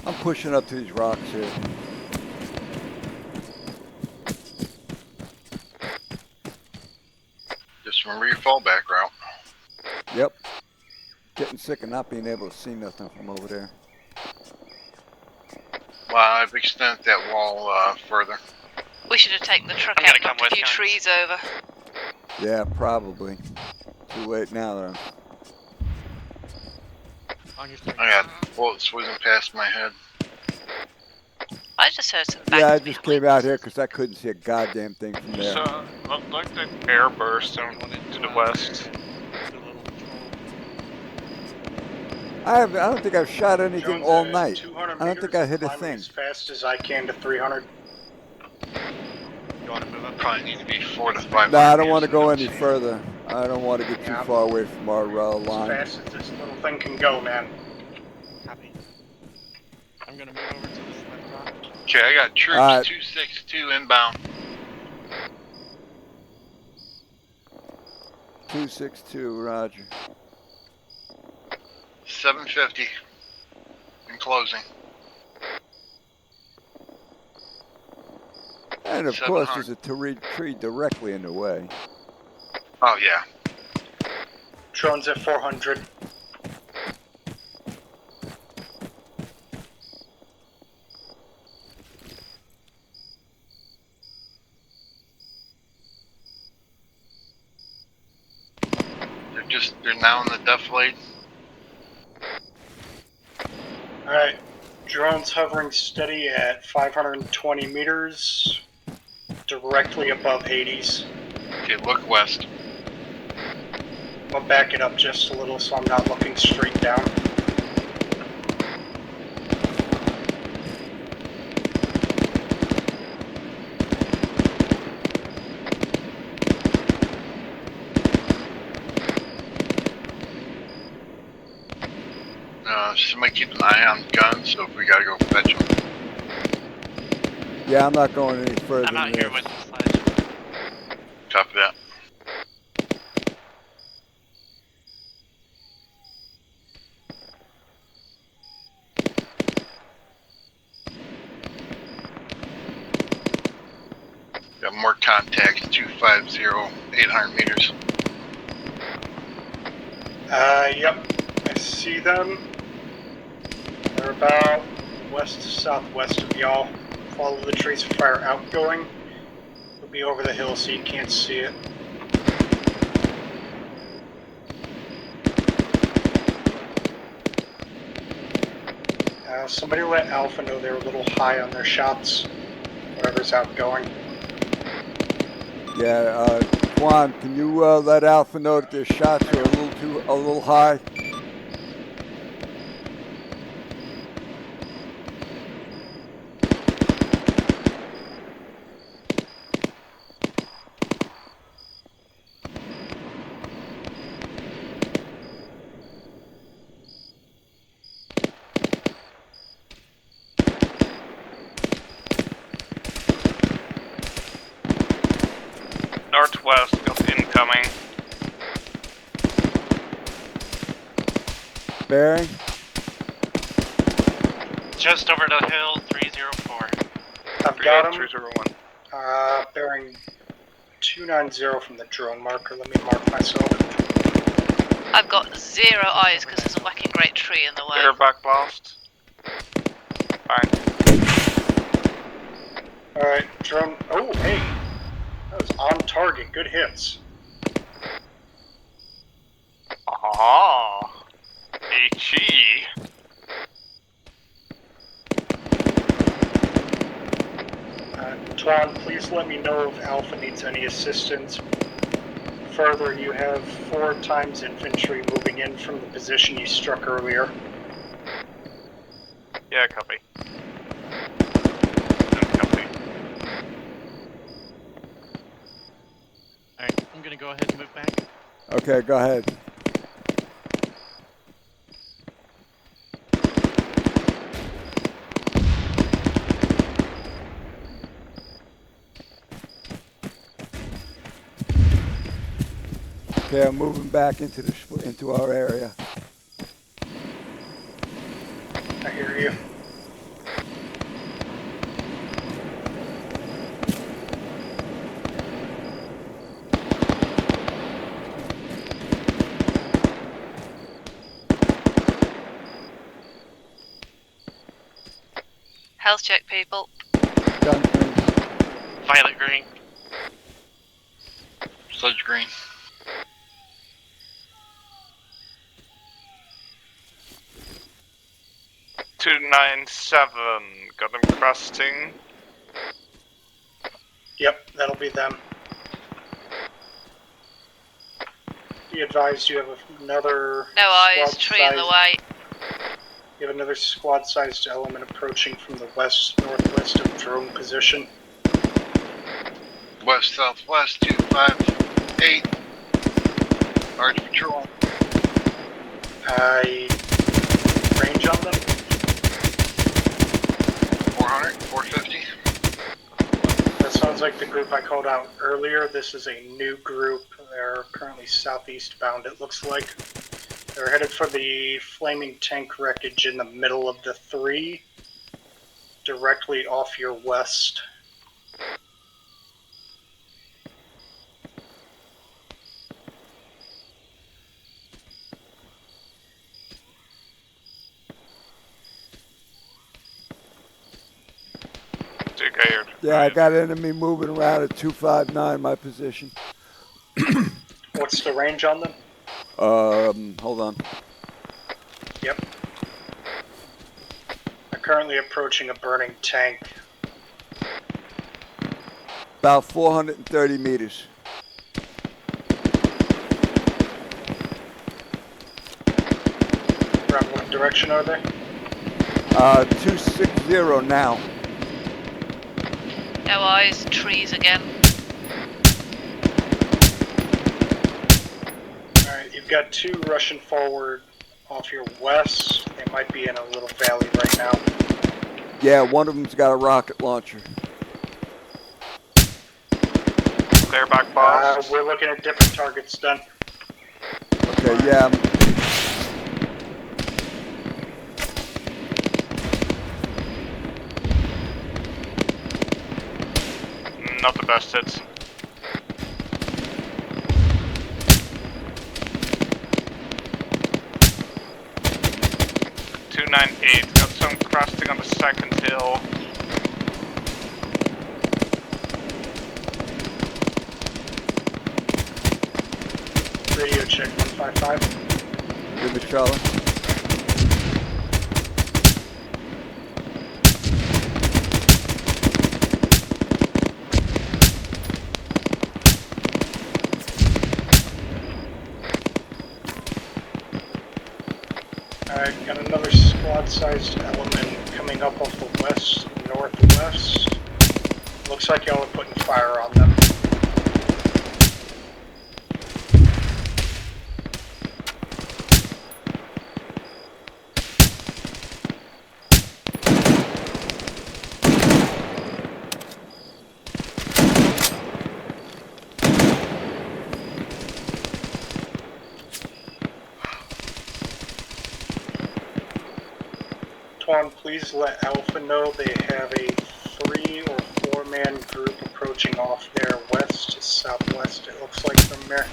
I'm pushing up to these rocks here. Just remember your fallback route. Yep. Getting sick of not being able to see nothing from over there. Well, I've extended that wall further. We should have taken the truck I'm out gonna and come knocked a with few you. trees over. Yeah, probably. Too late now, though. On your turn. I got bullets whizzing past my head. I just heard some Yeah, I bangs just behind came out here because I couldn't see a goddamn thing from there. So, looked like the air burst to the west. I don't think I've shot anything Jones all at night. 200 I don't think I hit a climbing thing. as fast as I can to 300. You want to move up? Probably need to be 4 to 5. No, I don't want to go any further. I don't want to get too Yeah, far away from our line. As fast as this little thing can go, man. Copy. I'm gonna move over to this left rock. Okay, I got troops All right. 262 inbound. 262, Roger. 750 in closing. And of course, 700. there's a tree directly in the way. Oh yeah. Drones at 400. They're now in the defilade. Alright, drones hovering steady at 520 meters, directly above Hades. Okay, look west. I'll back it up just a little so I'm not looking straight down. Somebody keep an eye on guns, so if we gotta go fetch them. Yeah, I'm not going any further I'm than out here this. with the sledge. Copy that. Got more contacts, 250, 800 meters. Yep, I see them. They're about west to southwest of y'all. Follow the trees for fire outgoing. It'll be over the hill so you can't see it. Somebody let Alpha know they're a little high on their shots. Whatever's outgoing. Yeah, Juan, can you let Alpha know that their shots are a little high? Northwest got incoming. Bearing? Just over the hill, 304. I've got him. 301. Bearing 290 from the drone marker. Let me mark myself. I've got 0 eyes because there's a whacking great tree in the way. Bear back blast. Fine. Alright, drone. Oh, hey! That was on target. Good hits. Ah, HE. Twan, please let me know if Alpha needs any assistance. Further, you have 4 times infantry moving in from the position you struck earlier. Yeah, copy. Copy. Alright, I'm gonna go ahead and move back. Okay, go ahead. Okay, I'm moving back into our area. I hear you. Health check, people. Gun green. Violet green. Sludge green. $297. Got them crusting. Yep, that'll be them. Be advised you have another No eyes, tree in the way. You have another squad-sized element approaching from the west-northwest of drone position. West southwest 258. Large patrol. Range on them? 400, 450. That sounds like the group I called out earlier. This is a new group. They're currently southeast bound, it looks like. They're headed for the flaming tank wreckage in the middle of the 3, directly off your west. Yeah, I got enemy moving around at 259, my position. What's the range on them? Hold on. Yep. They're currently approaching a burning tank. About 430 meters. Around what direction are they? 260 now. No eyes, trees again. Alright, you've got 2 rushing forward off your west. They might be in a little valley right now. Yeah, one of them's got a rocket launcher. Clear back, boss. We're looking at different targets, done. Okay, yeah. Not the best hits. $298. Got some crusting on the second hill. Radio check 155. Give me Charlie. Alright, got another squad-sized element coming up off the west, northwest. Looks like y'all are putting fire on them. Tuan, please let Alpha know they have a 3 or 4 man group approaching off there west, southwest, it looks like from there.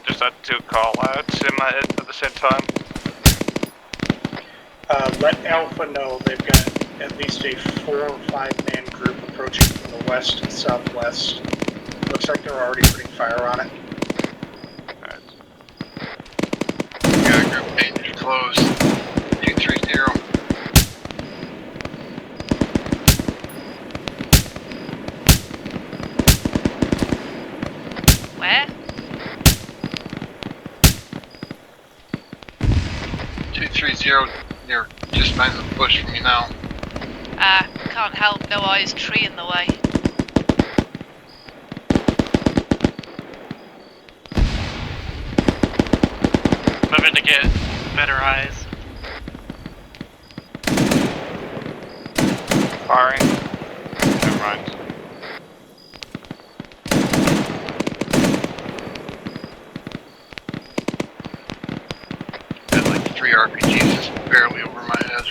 Just had 2 call outs in my head at the same time. Let Alpha know they've got at least a 4 or 5 man group approaching from the west and southwest. Looks like they're already putting fire on it. Yeah, group danger close. 230. Where? 230 near just behind the bush from you now. Can't help, no eyes, tree in the way. Moving to get better eyes. Firing. Never mind. Had like 3 RPGs just barely over my head.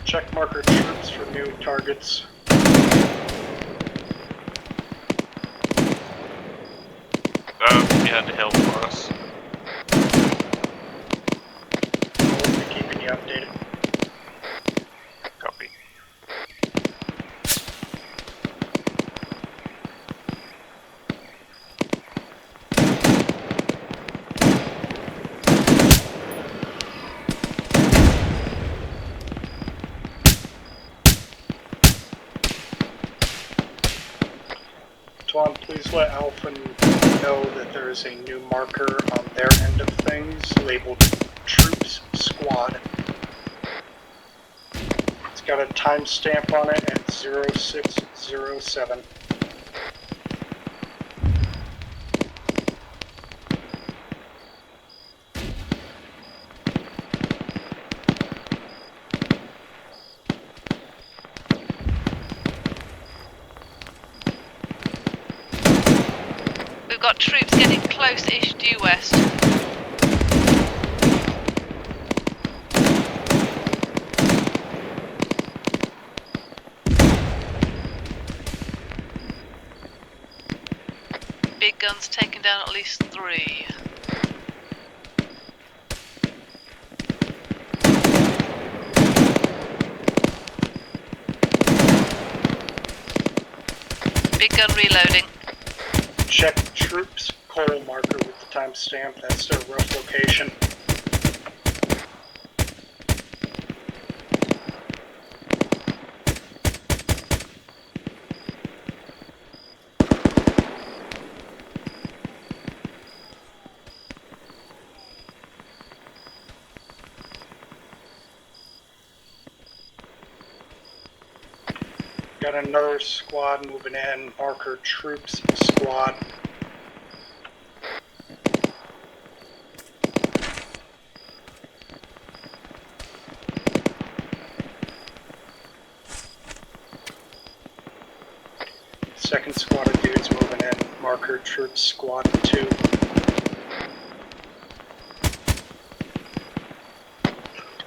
Check marker troops for new targets. Behind the hill for us. We'll be keeping you updated. Copy. Tuan, please let Alpha know that there is a new marker on their end of things labeled Troops Squad. It's got a timestamp on it at 0607. We've got troops getting close-ish due west. Big guns taking down at least 3. Big gun reloading. Check Troops coal marker with the timestamp. That's their rough location. Got another squad moving in. Marker Troops Squad. Second squad of dudes moving in. Marker Troops Squad 2.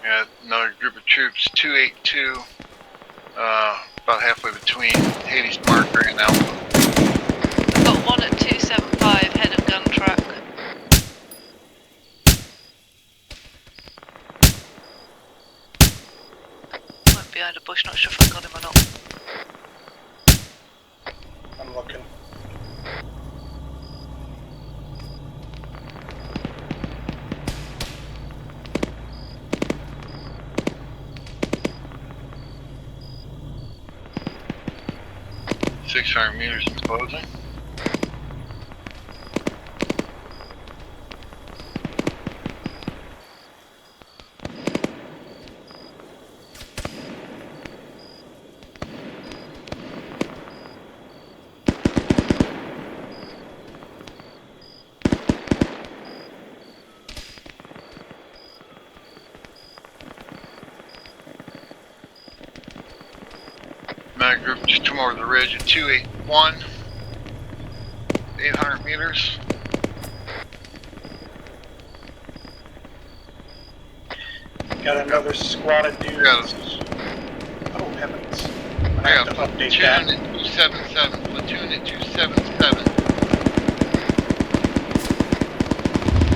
Yeah, another group of troops, 282, about halfway between Hades marker and Alpha. Got one at 275, head of gun truck. Went behind a bush, not sure if I got him or not. I'm looking. 600 meters and closing. Mag group just come over the ridge at 281. 800 meters. Got another squad of dudes. Oh heavens. I have to update that. Platoon at 277. Platoon at 277.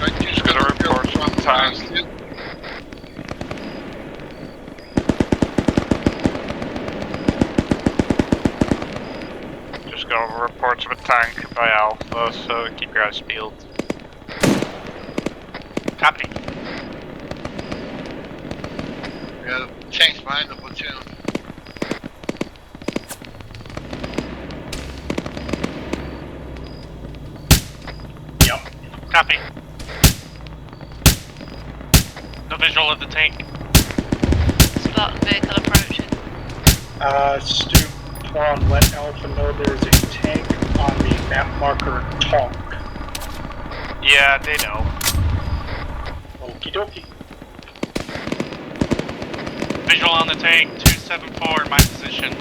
Right, Just got a report from tank. Just got a report from a tank by Alpha, so keep your eyes peeled. Copy. Yeah, the tank's behind the platoon. Yep. Copy. No visual of the tank. Spartan vehicle approaching. Stu, Prawn, let Alpha know there's a tank on the map marker Tonk. Yeah, they know. Okie dokie. Visual on the tank, 274 in my position.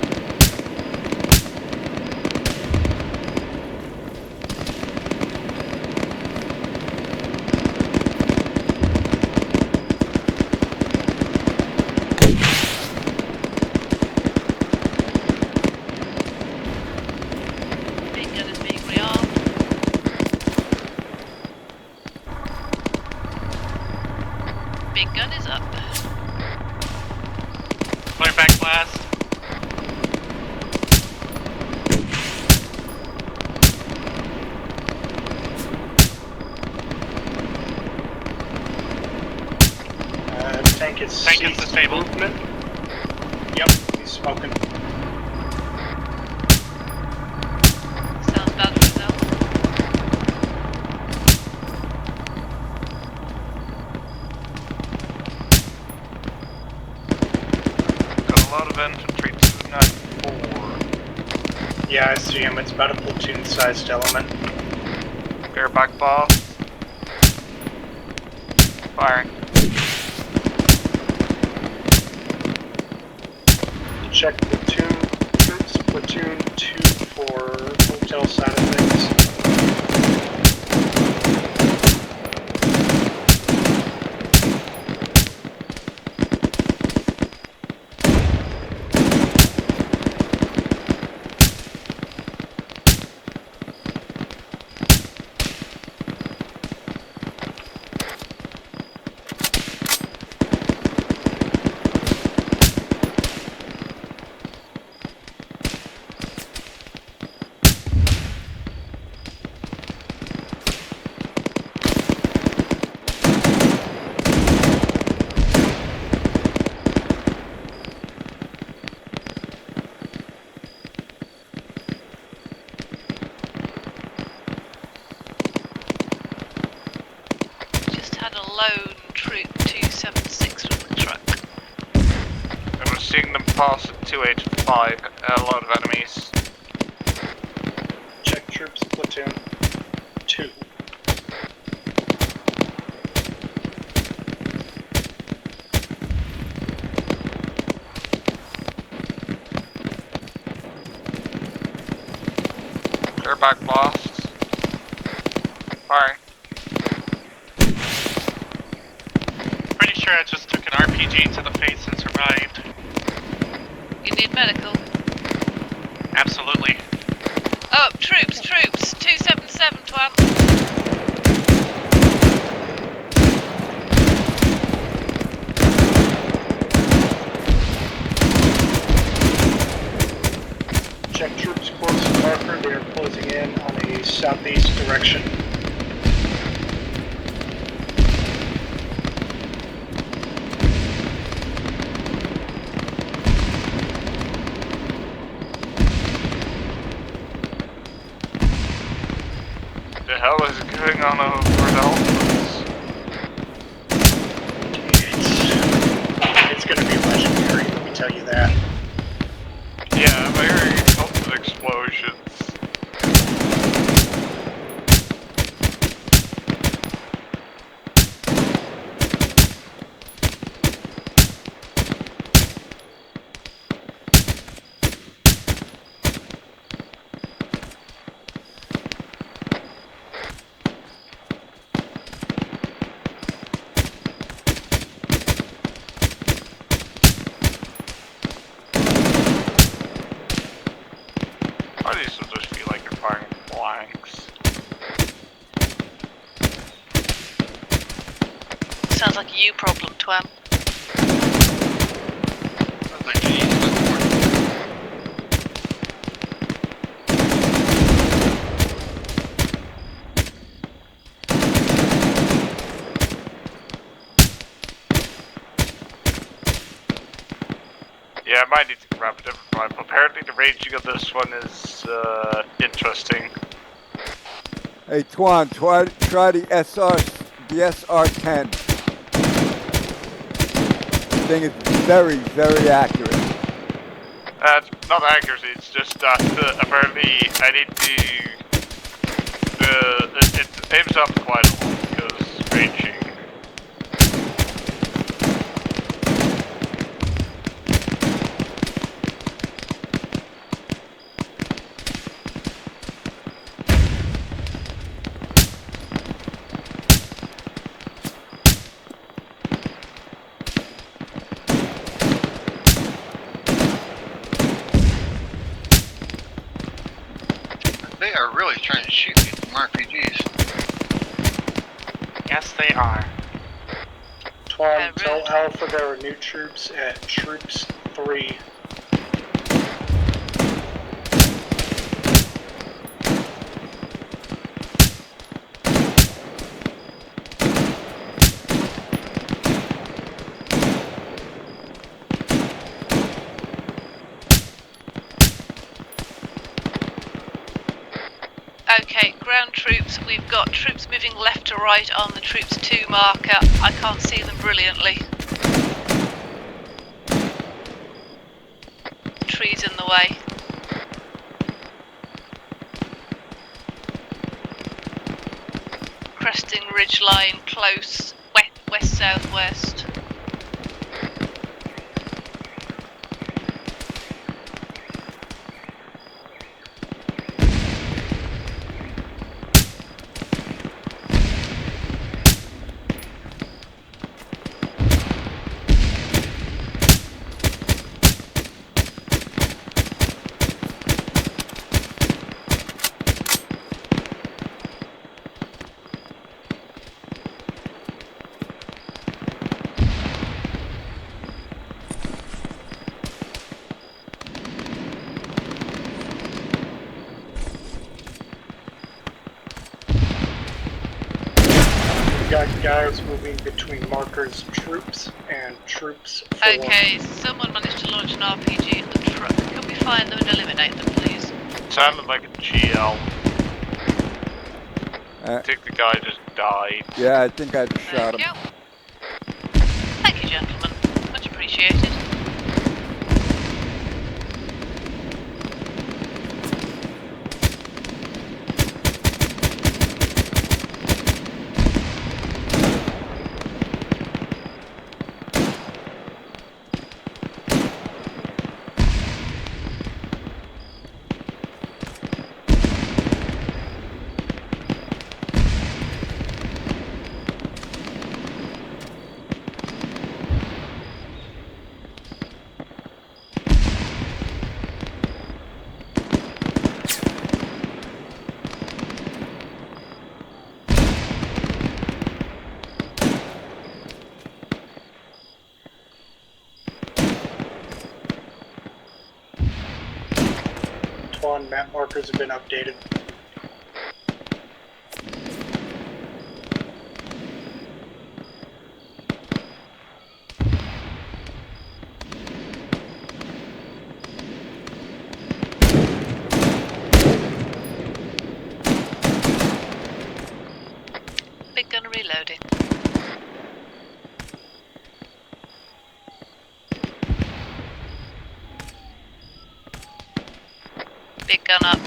Big gun is being rearmed. Big gun is up. Clear back blast. Tank is Tank is disabled. Movement. Yep, he's smoking. Sounds bad for himself. Got a lot of infantry, 294. Yeah, I see him. It's about a platoon-sized element. Air back boss. Firing. Check platoon troops, platoon 2 for hotel side of things. Just had a lone troop 276 from the truck. I was seeing them pass at 285. A lot of enemies. Check troops, platoon 2. Air back blasts. Firing. Pretty sure I just took an RPG to the face and survived. You need medical. Absolutely. Oh, troops, 277 to answer. Check troops course and marker. They are closing in on a southeast direction. Hang on over the Alphas. It's going to be legendary, let me tell you that. Yeah, I'm hearing lots of explosions. Or these will just feel like you're firing blanks. Sounds like a you problem, Twam. I'd like to eat some more. Yeah, I might need to grab a different rifle. Apparently the ranging of this one is interesting. Hey, Twan, try the SR10. The thing is very, very accurate. It's not accuracy, it's just that apparently I need to... it aims up quite a lot because ranging. They are really trying to shoot me from RPGs. Yes, they are. Twan, tell Alpha there are new troops at Troops 3. Okay, ground troops, we've got troops moving left to right on the Troops 2 marker. I can't see them brilliantly. Trees in the way. Cresting ridge line close, west-southwest. Got guys moving between markers Troops and Troops 4. Okay, someone managed to launch an RPG in the truck. Can we find them and eliminate them, please? Sounded like a GL. I think the guy just died. Yeah, I think I just shot him. Thank you, gentlemen. Much appreciated. Twan, map markers have been updated. Reloading. Big gun up.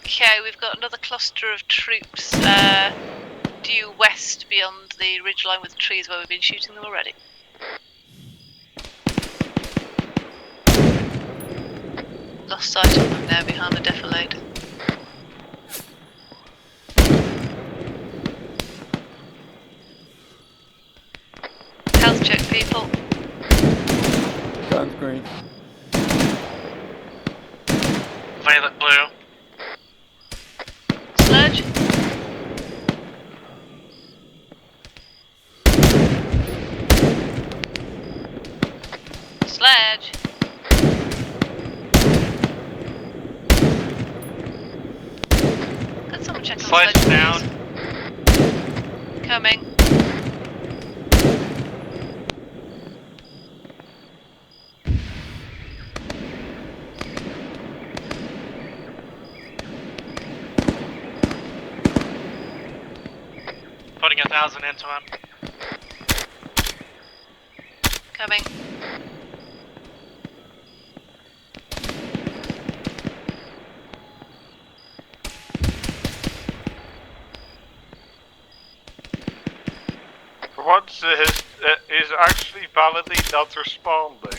Okay, we've got another cluster of troops due west beyond the ridgeline with the trees where we've been shooting them already. Lost sight of them there behind the defilade. Health check, people. Gun's green. Violet blue. Sludge. Sledge. Could someone check on Sledge Sledge, down. please? Coming. Putting 1,000 into him. Coming. For once, is actually validly not responding.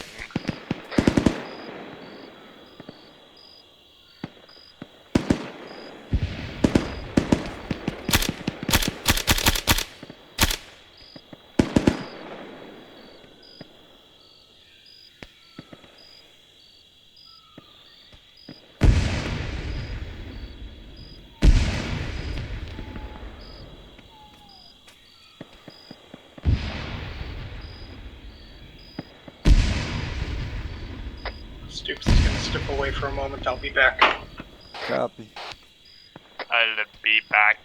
Stoops is going to step away for a moment. I'll be back. Copy. I'll be back.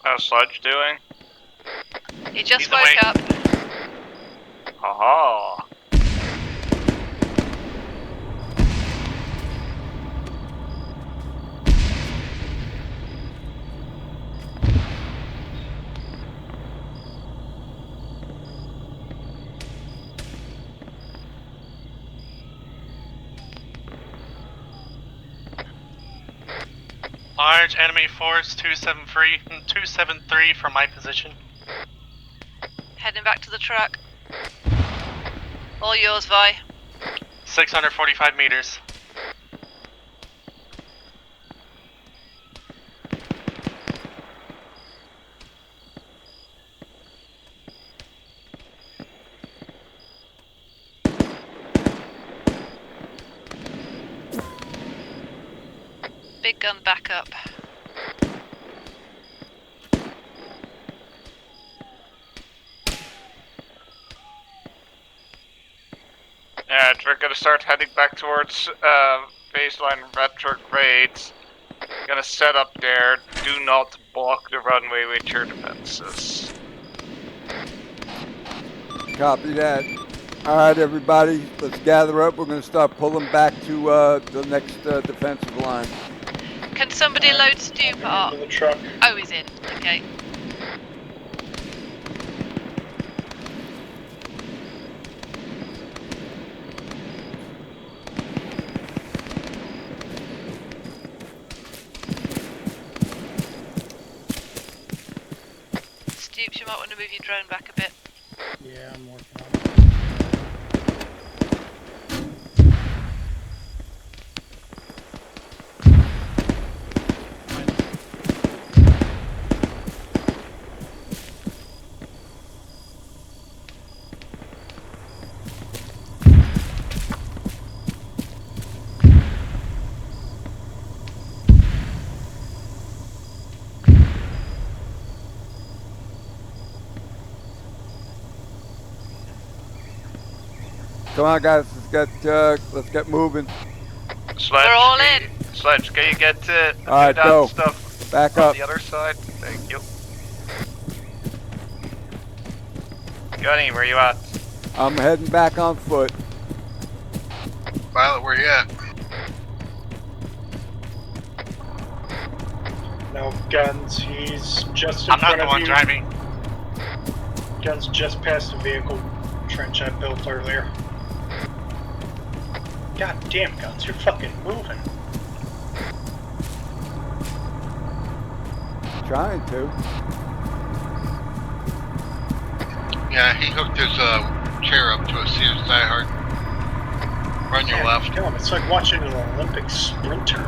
How's Sludge doing? He just He's woke awake. up. Aha! Large enemy force 273 from my position. Heading back to the truck. All yours, Vi. 645 meters. Big gun back up. Yeah, we're gonna start heading back towards baseline retrogrades. Gonna set up there. Do not block the runway with your defenses. Copy that. All right, everybody, let's gather up. We're going to start pulling back to the next defensive line. Can somebody load Stoop up? Into the truck. Oh, he's in. Okay. Stoops, you might want to move your drone back a bit. Yeah, I'm working on it. Come on, guys, let's get moving. Sledge, We're all can in. Sledge, can you get the All right, down go. stuff Back on up. the other side? Thank you. Gunny, where you at? I'm heading back on foot. Violet, where you at? No guns. He's just in I'm not front the of one you. driving. Guns just past the vehicle trench I built earlier. God damn, Guns, you're fucking moving. Trying to. Yeah, he hooked his chair up to a Sears diehard. Run your left. Kill him. It's like watching an Olympic sprinter.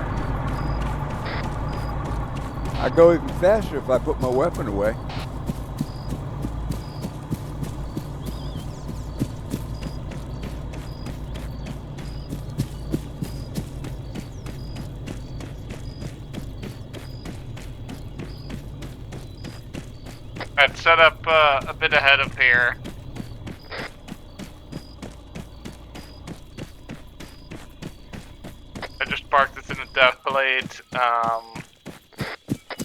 I go even faster if I put my weapon away. I'd set up a bit ahead of here. I just parked this in a defilade.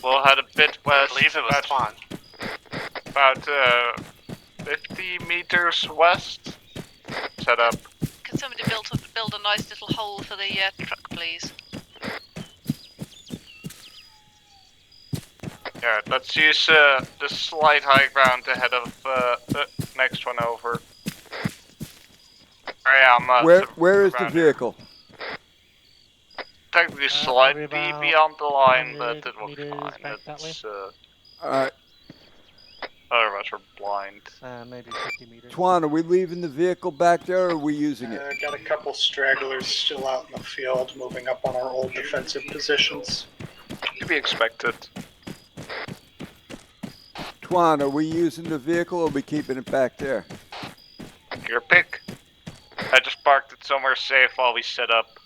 We'll head a bit west. I believe it was Twan. About 50 meters west. Set up. Can somebody build a nice little hole for the truck, please? Yeah, let's use the slight high ground ahead of the next one over. I am. Where is the vehicle? Technically slightly beyond the line, but it will be meters fine. back that way. It's, Alright. other of us are blind. Maybe 50 meters. Twan, are we leaving the vehicle back there or are we using it? Got a couple stragglers still out in the field, moving up on our old defensive positions. To be expected. Twan, are we using the vehicle or are we keeping it back there? Your pick. I just parked it somewhere safe while we set up.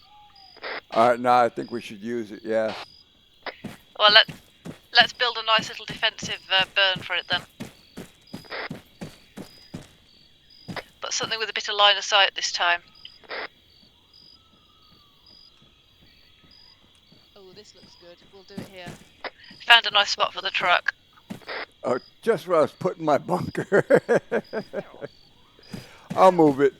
Alright, no, I think we should use it, yeah. Well, let's build a nice little defensive burn for it then. But something with a bit of line of sight this time. Oh, this looks good. We'll do it here. Found a nice spot for the truck. Oh, just where I was putting my bunker. I'll move it.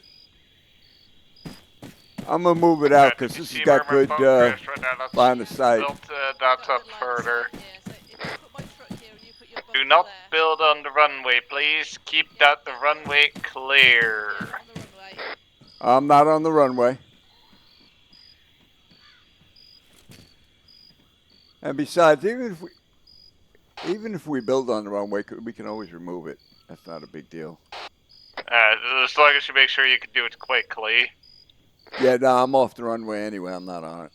I'm gonna move it out because this has got good line of sight. Build that up further. Do not build on the runway, please. Keep the runway clear. I'm not on the runway. And besides, even if we build on the runway, we can always remove it. That's not a big deal. As long as you make sure you can do it quickly. Yeah, no, I'm off the runway anyway. I'm not on it.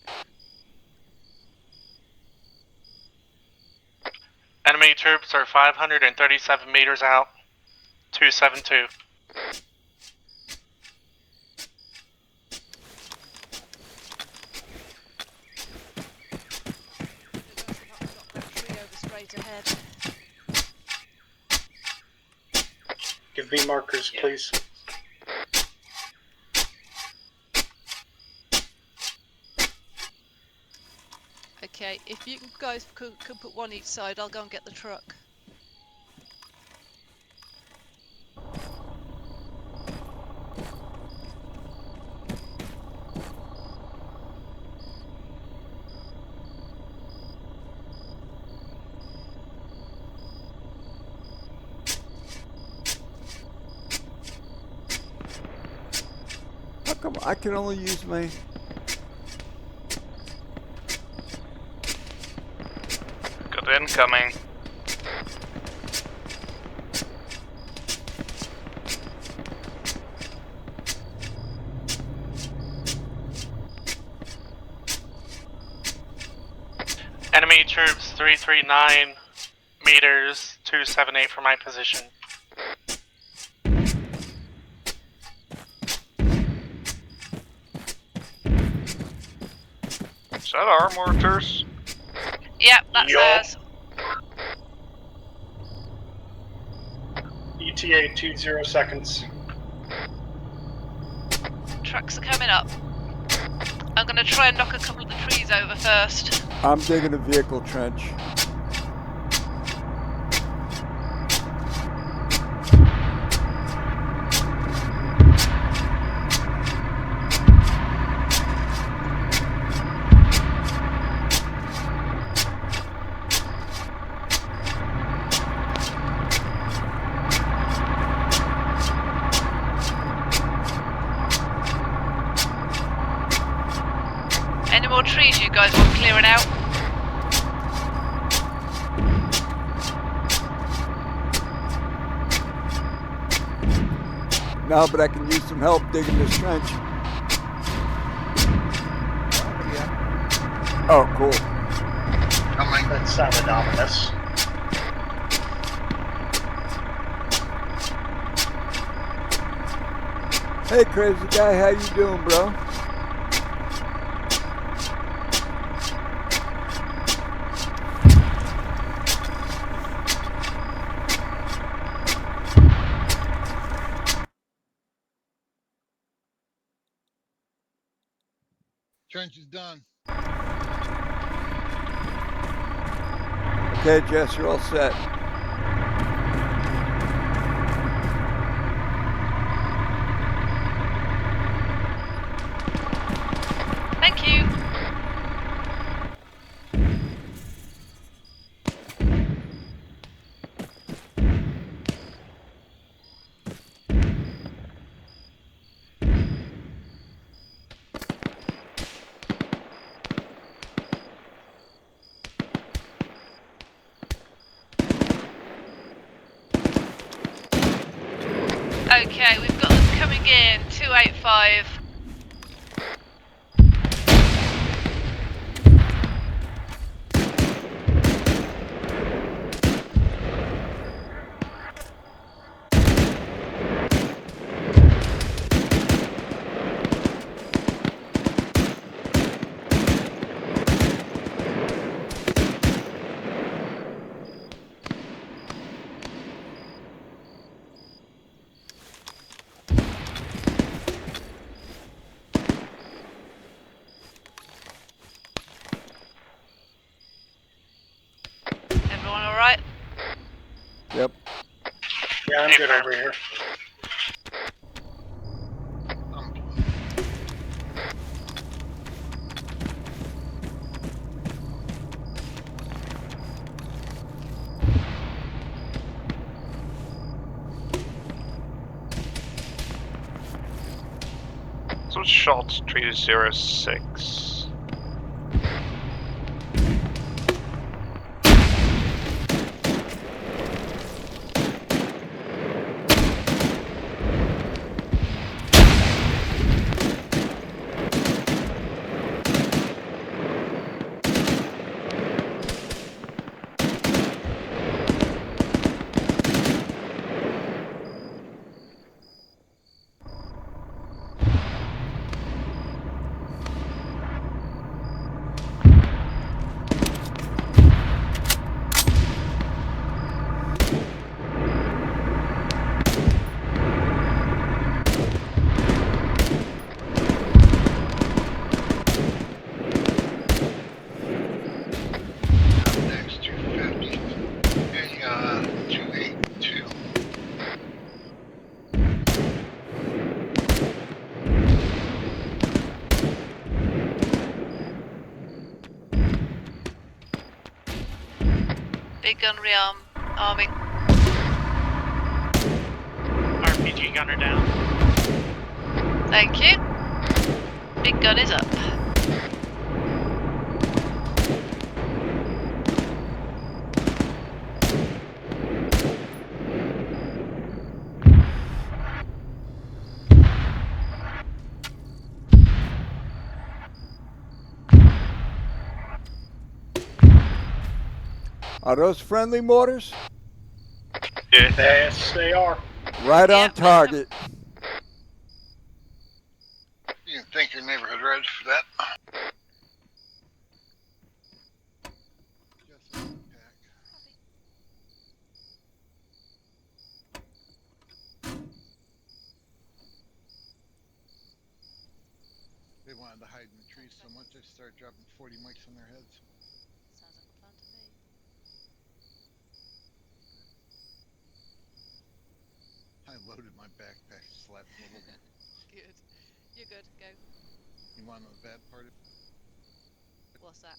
Enemy troops are 537 meters out. 272. Give me markers, please. Okay, if you guys could put one each side, I'll go and get the truck. How come I can only use my... Good incoming. Enemy troops 339 meters, 278 from my position. Is that our mortars? Yep, that's ours. ETA 20 seconds. Trucks are coming up. I'm going to try and knock a couple of the trees over first. I'm digging a vehicle trench. Any more trees you guys want clearing out? No, but I can use some help digging this trench. Oh, cool. Coming. That sounded ominous. Hey, crazy guy, how you doing, bro? Trench is done. Okay, Jess, you're all set. Thank you. Okay, we've got them coming in, 285. Everyone alright? Yep. Yeah, I'm good over here. So shot 306. Next 250. And 282. Big gun arming. RPG gunner down. Thank you. Big gun is up. Are those friendly mortars? Yeah. Yes, they are. Right on target. You can thank your neighborhood reds for that. to hide in the trees so much, I start dropping 40 mics on their heads. Sounds like a plan to me. I loaded my backpack, slapped full of them. Good. You're good. Go. You want to know the bad part? What's that?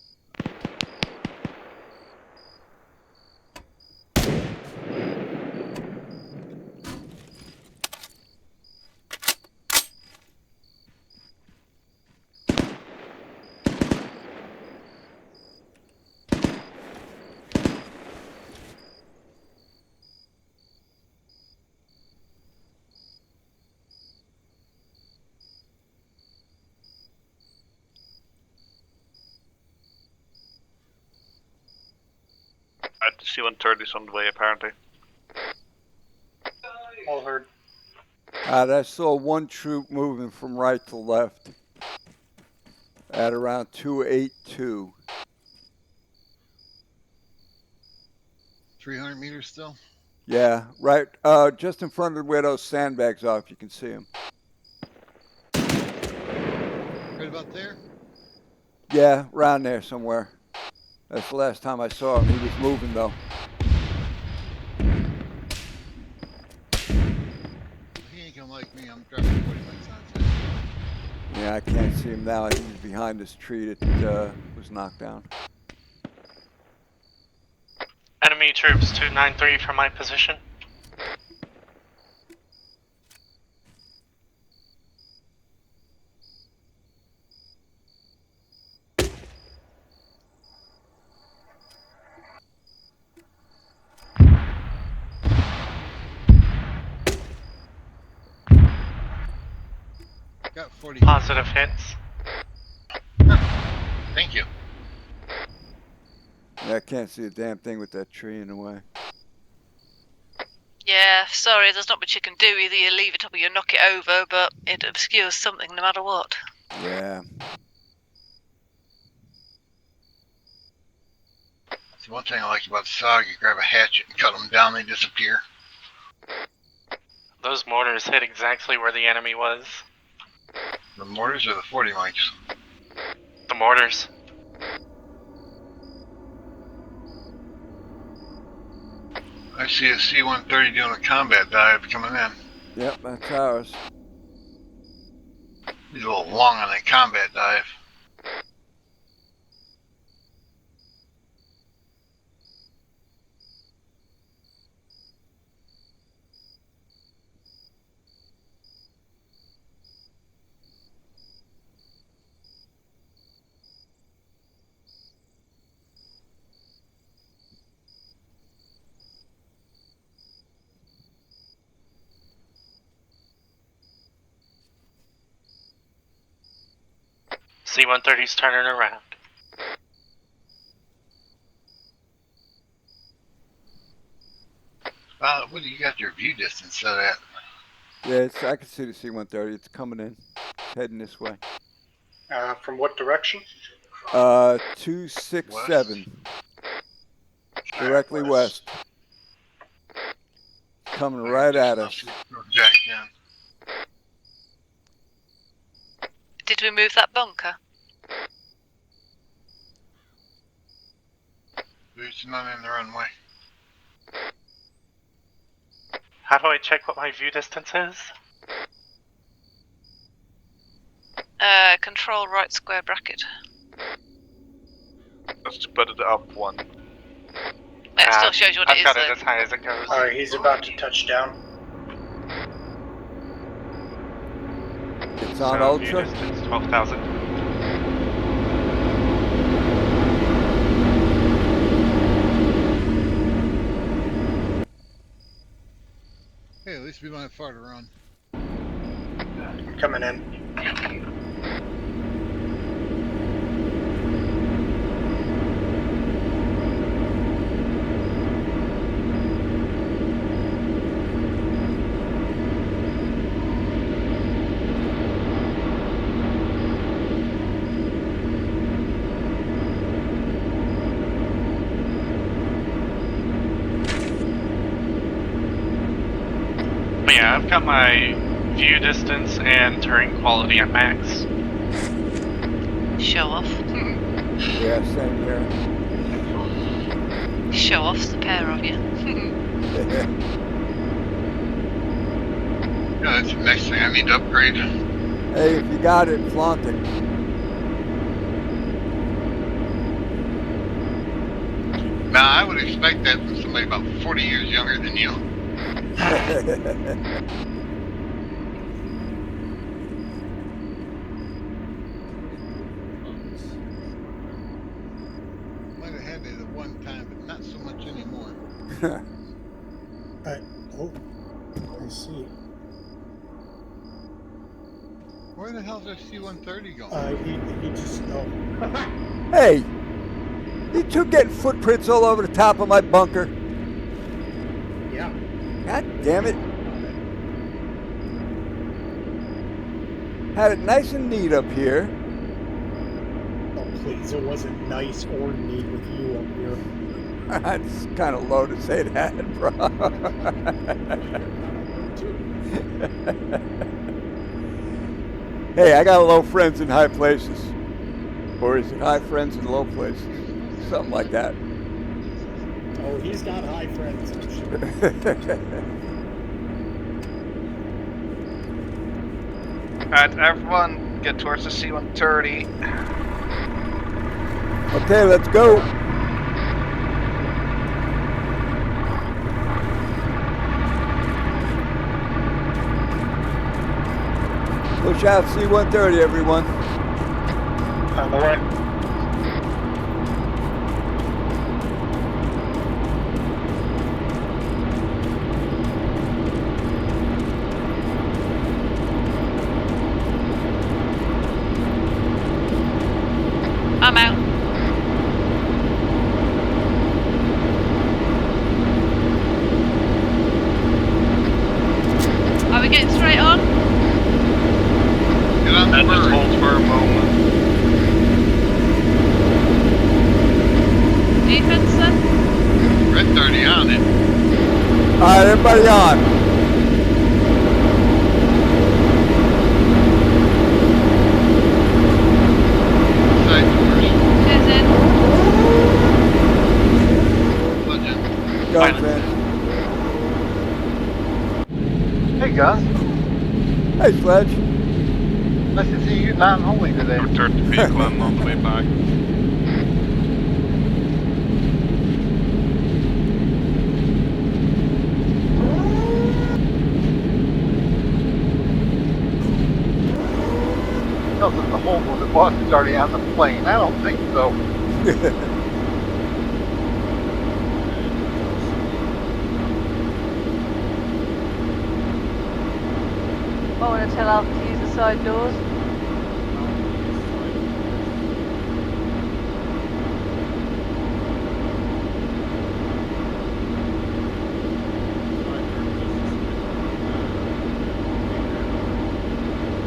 The C-130's on the way, apparently. All heard. I saw one troop moving from right to left at around 282. 300 meters still? Yeah, right, just in front of where those sandbags are, if you can see them. Right about there? Yeah, around there somewhere. That's the last time I saw him. He was moving, though. He ain't gonna like me. I'm dropping 40 mics on his head. Yeah, I can't see him now. I think he's behind this tree that was knocked down. Enemy troops 293 from my position. Got 40. Positive hits. Thank you. Yeah, I can't see a damn thing with that tree in the way. Yeah, sorry, there's not much you can do. Either you leave it up or you knock it over, but it obscures something no matter what. Yeah. That's one thing I like about the SOG. You grab a hatchet and cut them down, they disappear. Those mortars hit exactly where the enemy was. The mortars or the 40 mics? The mortars. I see a C-130 doing a combat dive coming in. Yep, that's ours. He's a little long on that combat dive. C-130's turning around. What do you got your view distance set at? Yeah, I can see the C-130. It's coming in. It's heading this way. From what direction? 267. Directly west. Coming right at us. Jack down. Did we move that bunker? There's none in the runway. How do I check what my view distance is? Control right square bracket. Just put it up one. It still shows you what it is, I've got though. it as high as it goes. Alright, he's about to touch down. It's on So, view ultra. distance 12,000. Hey, at least we don't have far to run. I'm coming in. But yeah, I've got my view distance and terrain quality at max. Show off. Yeah, same here. Show off's the pair of you. Yeah, that's the next thing I need to upgrade. Hey, if you got it, flaunt it. Now, I would expect that from somebody about 40 years younger than you. Might have had it at one time, but not so much anymore. Oh, I see. Where the hell's that C-130 going? He just Hey, you two getting footprints all over the top of my bunker? Yeah. God damn it. Had it nice and neat up here. Oh, please, it wasn't nice or neat with you up here. It's kind of low to say that, bro. Hey, I got low friends in high places. Or is it high friends in low places? Something like that. Oh, he's got high friends, I'm sure. Alright, everyone, get towards the C-130. Okay, let's go. Push out C-130, everyone. On the way. I'm out. Are we getting straight on? Get on the Just bird. hold for a moment. Defense then? Red's already on it. Alright, everybody on. Side doors. Cheers in. Legend. Guns in. Hey guys, Hey, Sledge. nice to see you non-holy today. Return to vehicle and on the way back. Tells us the whole the boss is already on the plane. I don't think so. I want to tell Alpha to use the side doors.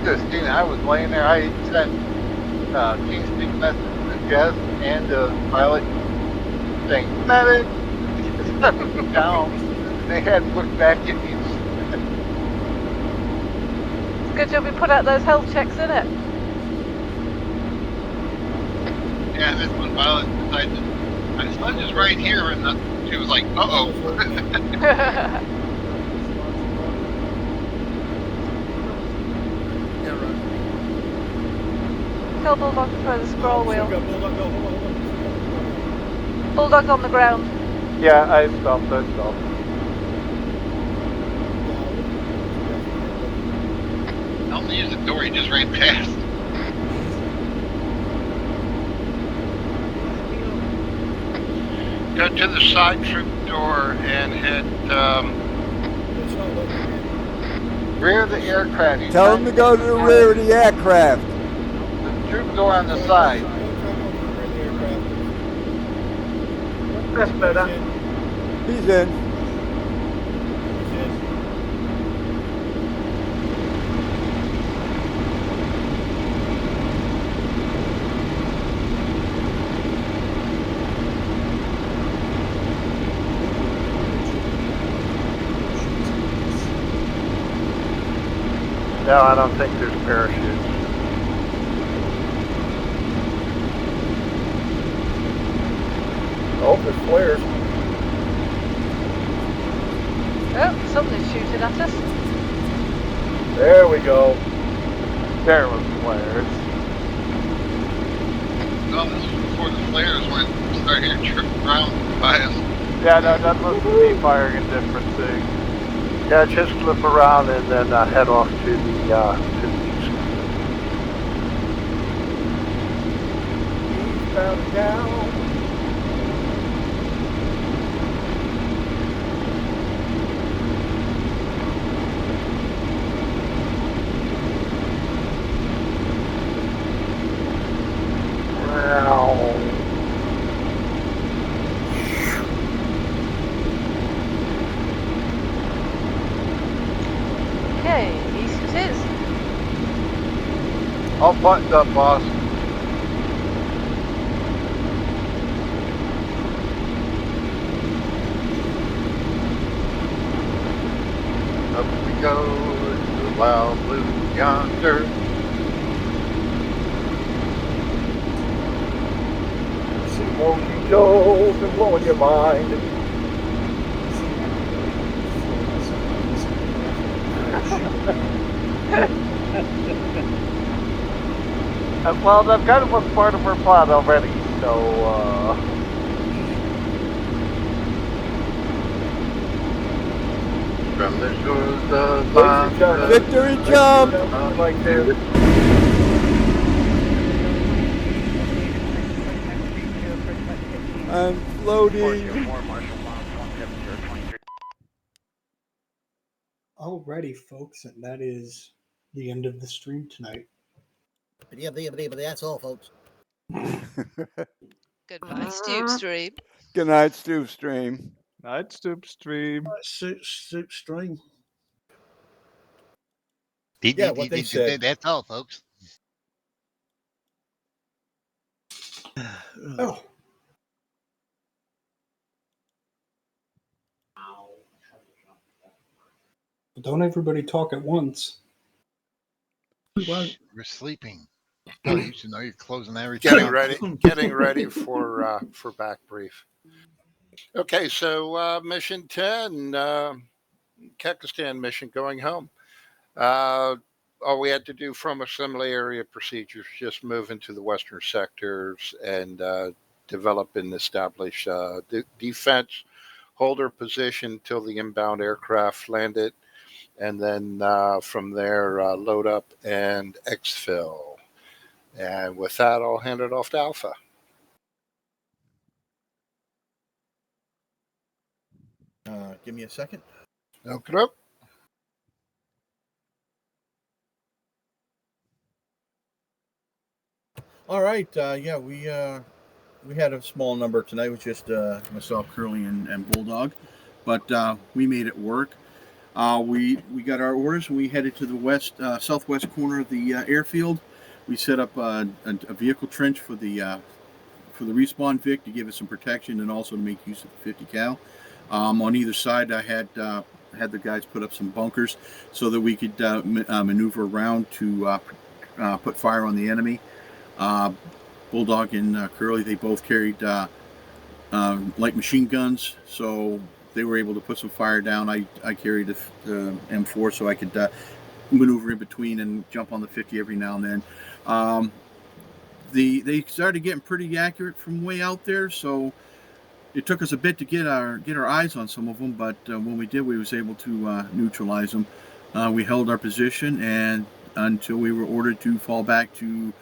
Christina, I was laying there. I sent TeamSpeak message to Jess and the pilot saying, medic! Down. They had looked back at me. It's good job we put out those health checks, isn't it? Yeah, this one pilot decided to, Sledge is right here, and she was like, uh-oh. Tell Bulldog to try the scroll wheel. Bulldog, no, hold on. Bulldog's on the ground. Yeah, I stopped. I only used the door, he just ran past. Go to the side troop door and hit, Rear of the aircraft. Tell them to go to the rear of the aircraft. The troop door on the side. That's better. He's in. No, I don't think there's parachutes. Oh, there's flares. Oh, somebody's shooting at us. There we go. There was flares. No, this was before the flares went started hitting ground by us. Yeah, no, that was me firing a different thing. Yeah, just flip around and then head off to the east. Eastbound and down. Okay, east it is. All buttoned up, boss. Up we go to the wild blue yonder. Smoky Joe's been blowing your mind. Well, that kind of was part of our plan already, so, From the shores of Ladies and gentlemen, Victory jump! I'd like to I'm floating. Alrighty, folks, and that is the end of the stream tonight. That's all, folks. Goodbye, Stoop Stream. Good night, Stu Stream. Night Stoop Stream. Soup stream. Yeah, what they said. That's all, folks. Oh. Don't everybody talk at once. Shh, we're sleeping. Oh, you should know you're closing everything. Getting ready for back brief. Okay, so mission 10, Kekestan mission, going home. All we had to do from assembly area procedures, just move into the western sectors and develop and establish defense, hold our position till the inbound aircraft landed, and then from there load up and exfil. And with that, I'll hand it off to Alpha. Give me a second. Open up. All right. Yeah, we had a small number tonight. It was just myself, Curly, and Bulldog, but we made it work. We got our orders and we headed to the southwest corner of the airfield. We set up a vehicle trench for the respawn Vic to give us some protection and also to make use of the 50 cal. On either side, I had the guys put up some bunkers so that we could maneuver around to put fire on the enemy. Bulldog and Curly, they both carried light machine guns, so they were able to put some fire down. I carried the M4 so I could maneuver in between and jump on the 50 every now and then. They started getting pretty accurate from way out there, so it took us a bit to get our eyes on some of them, but when we did, we was able to neutralize them. We held our position and until we were ordered to fall back to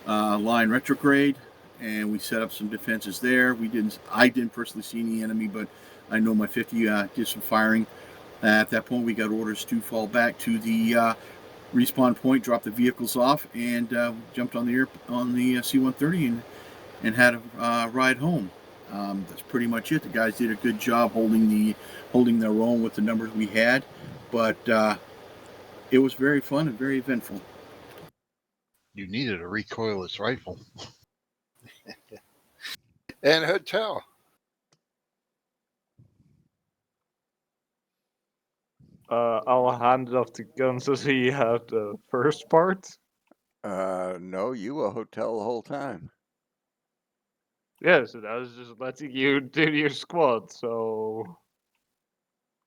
line retrograde, and we set up some defenses there. I didn't personally see any enemy, but I know my 50 did some firing. At that point, we got orders to fall back to the respawn point, drop the vehicles off, and jumped on the C-130 and had a ride home. That's pretty much it. The guys did a good job holding their own with the numbers we had, but it was very fun and very eventful. You needed a recoilless rifle. And hotel. I'll hand off the guns as he had the first part. No, you a hotel the whole time. Yeah, so that was just letting you do your squad. So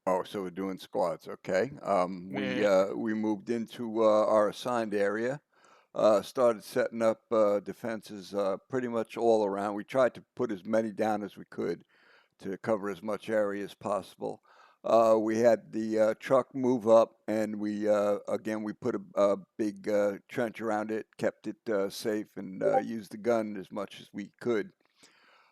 Oh, so we're doing squads, okay. yeah. We moved into our assigned area, started setting up defenses pretty much all around. We tried to put as many down as we could to cover as much area as possible. We had the truck move up, and we put a big trench around it, kept it safe, and used the gun as much as we could.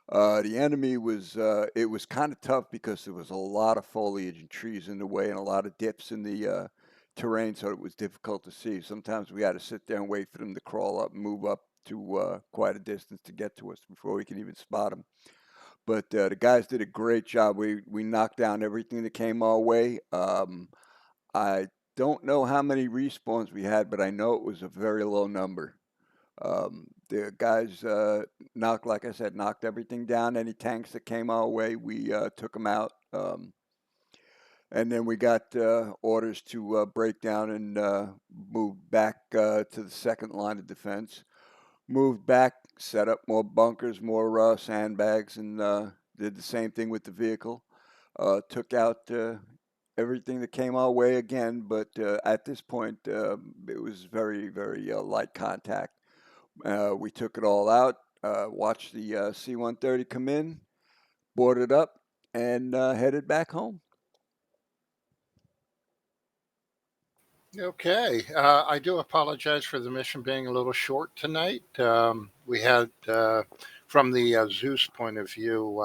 The enemy was it was kind of tough because there was a lot of foliage and trees in the way and a lot of dips in the terrain, so it was difficult to see. Sometimes we had to sit there and wait for them to crawl up and move up to quite a distance to get to us before we can even spot them. But the guys did a great job. We knocked down everything that came our way. I don't know how many respawns we had, but I know it was a very low number. The guys like I said, knocked everything down. Any tanks that came our way, we took them out. And then we got orders to break down and move back to the second line of defense. Moved back, set up more bunkers, more sandbags, and did the same thing with the vehicle. Took out everything that came our way again, but at this point, it was very, very light contact. We took it all out, watched the C-130 come in, boarded up, and headed back home. Okay. I do apologize for the mission being a little short tonight. We had, from the Zeus point of view,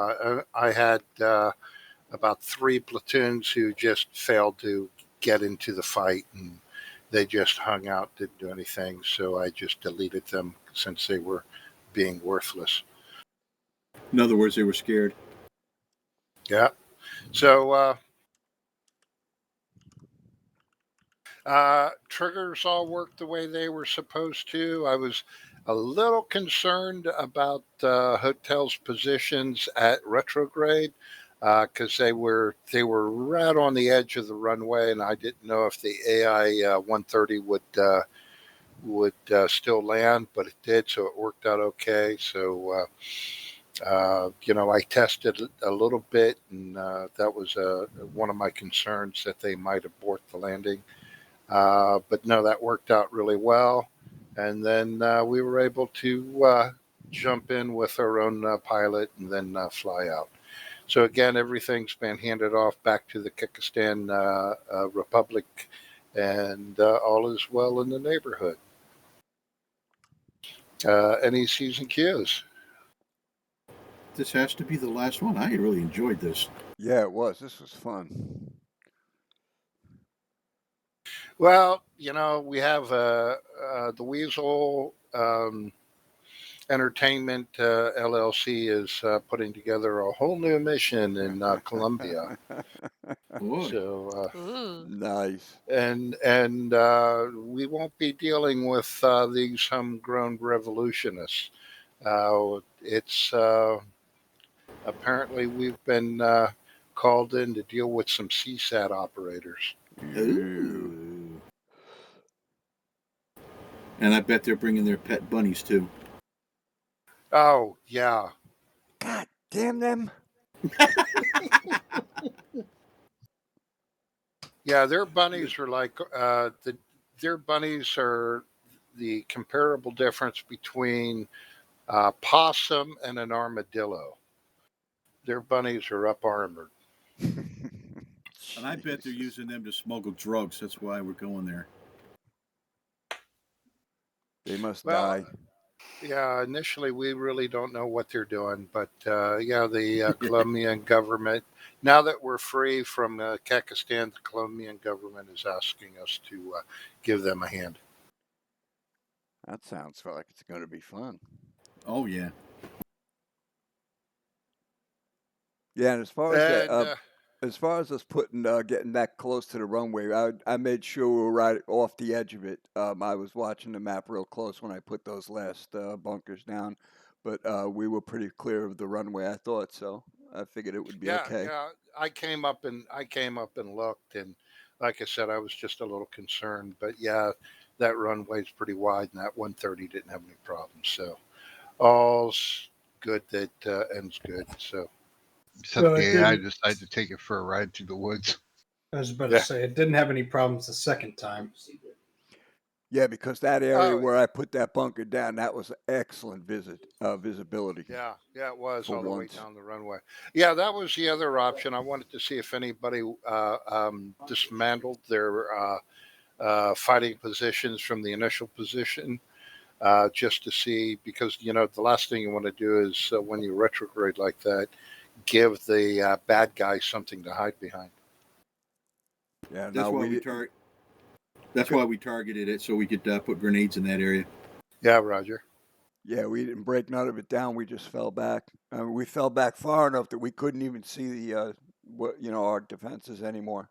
I had about 3 platoons who just failed to get into the fight, and they just hung out, didn't do anything. So I just deleted them since they were being worthless. In other words, they were scared. Yeah. So triggers all worked the way they were supposed to. I was a little concerned about hotels' positions at retrograde because they were right on the edge of the runway, and I didn't know if the AI 130 would still land, but it did, so it worked out okay. So. I tested a little bit, and that was one of my concerns that they might abort the landing. But no, that worked out really well. And then we were able to jump in with our own pilot and then fly out. So again, everything's been handed off back to the Kekestan Republic, and all is well in the neighborhood. Any C's and Q's? This has to be the last one. I really enjoyed this. Yeah, it was. This was fun. Well, we have the Weasel Entertainment LLC is putting together a whole new mission in Colombia. So nice. And we won't be dealing with these homegrown revolutionists. It's apparently we've been called in to deal with some CSAT operators. Ooh. And I bet they're bringing their pet bunnies too. Oh yeah. God damn them. Yeah, their bunnies are like their bunnies are the comparable difference between a possum and an armadillo. Their bunnies are up armored. And I bet they're using them to smuggle drugs. That's why we're going there. They must Well, die. yeah, initially we really don't know what they're doing, but yeah, the Colombian government, now that we're free from Kekestan, the Colombian government is asking us to give them a hand. That sounds like it's going to be fun. Oh yeah. Yeah, and as far as that, as far as us getting that close to the runway, I made sure we were right off the edge of it. I was watching the map real close when I put those last bunkers down, but we were pretty clear of the runway. I thought so. I figured it would be okay. Yeah. I came up and looked, and like I said, I was just a little concerned. But yeah, that runway's pretty wide, and that 130 didn't have any problems. So all's good that ends good. So. Except Well, the it AI didn't. decided to take it for a ride through the woods. I was about Yeah. to say it didn't have any problems the second time. Yeah, because that area Oh, where I put that bunker down, that was excellent visibility. Yeah, it was For all the way once. down the runway. Yeah, that was the other option. I wanted to see if anybody dismantled their fighting positions from the initial position, just to see, because the last thing you want to do is when you retrograde like that, give the bad guy something to hide behind. Yeah, That's no, why we That's why we targeted it, so we could put grenades in that area. Yeah, Roger. Yeah, we didn't break none of it down. We just fell back. We fell back far enough that we couldn't even see the our defenses anymore.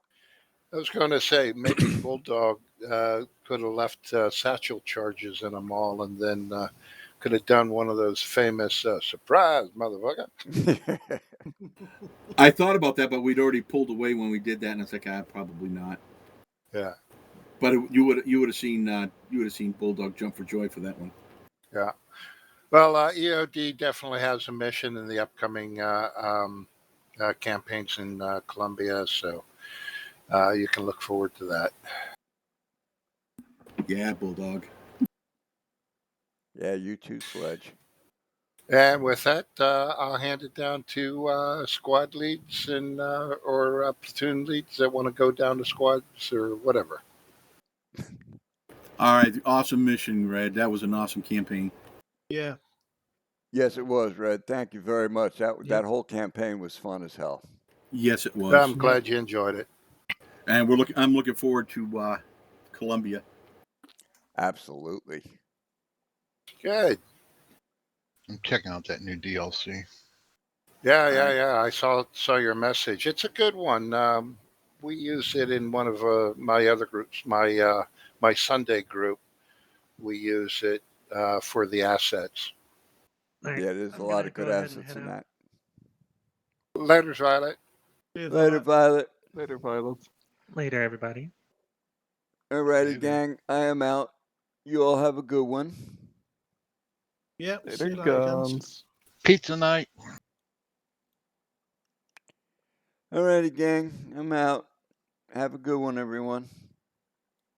I was going to say maybe Bulldog could have left satchel charges in them all, and then could have done one of those famous surprise, motherfucker. I thought about that, but we'd already pulled away when we did that, and it's like, probably not. Yeah. But you would have seen Bulldog jump for joy for that one. Yeah. Well, EOD definitely has a mission in the upcoming campaigns in Colombia, so you can look forward to that. Yeah, Bulldog. Yeah, you too, Sledge. And with that, I'll hand it down to squad leads and or platoon leads that want to go down to squads or whatever. All right, awesome mission, Red. That was an awesome campaign. Yeah. Yes, it was, Red. Thank you very much. That whole campaign was fun as hell. Yes, it was. I'm glad you enjoyed it. And I'm looking forward to Colombia. Absolutely. Good. I'm checking out that new DLC. Yeah. I saw your message. It's a good one. We use it in one of my other groups, my Sunday group. We use it for the assets. Right, yeah, there's a lot of good assets in that. Later, Violet. Later, Violet. Later, Violet. Later, everybody. Alrighty, gang. I am out. You all have a good one. Yep. Later, guns. Pizza night. Alrighty, gang. I'm out. Have a good one, everyone.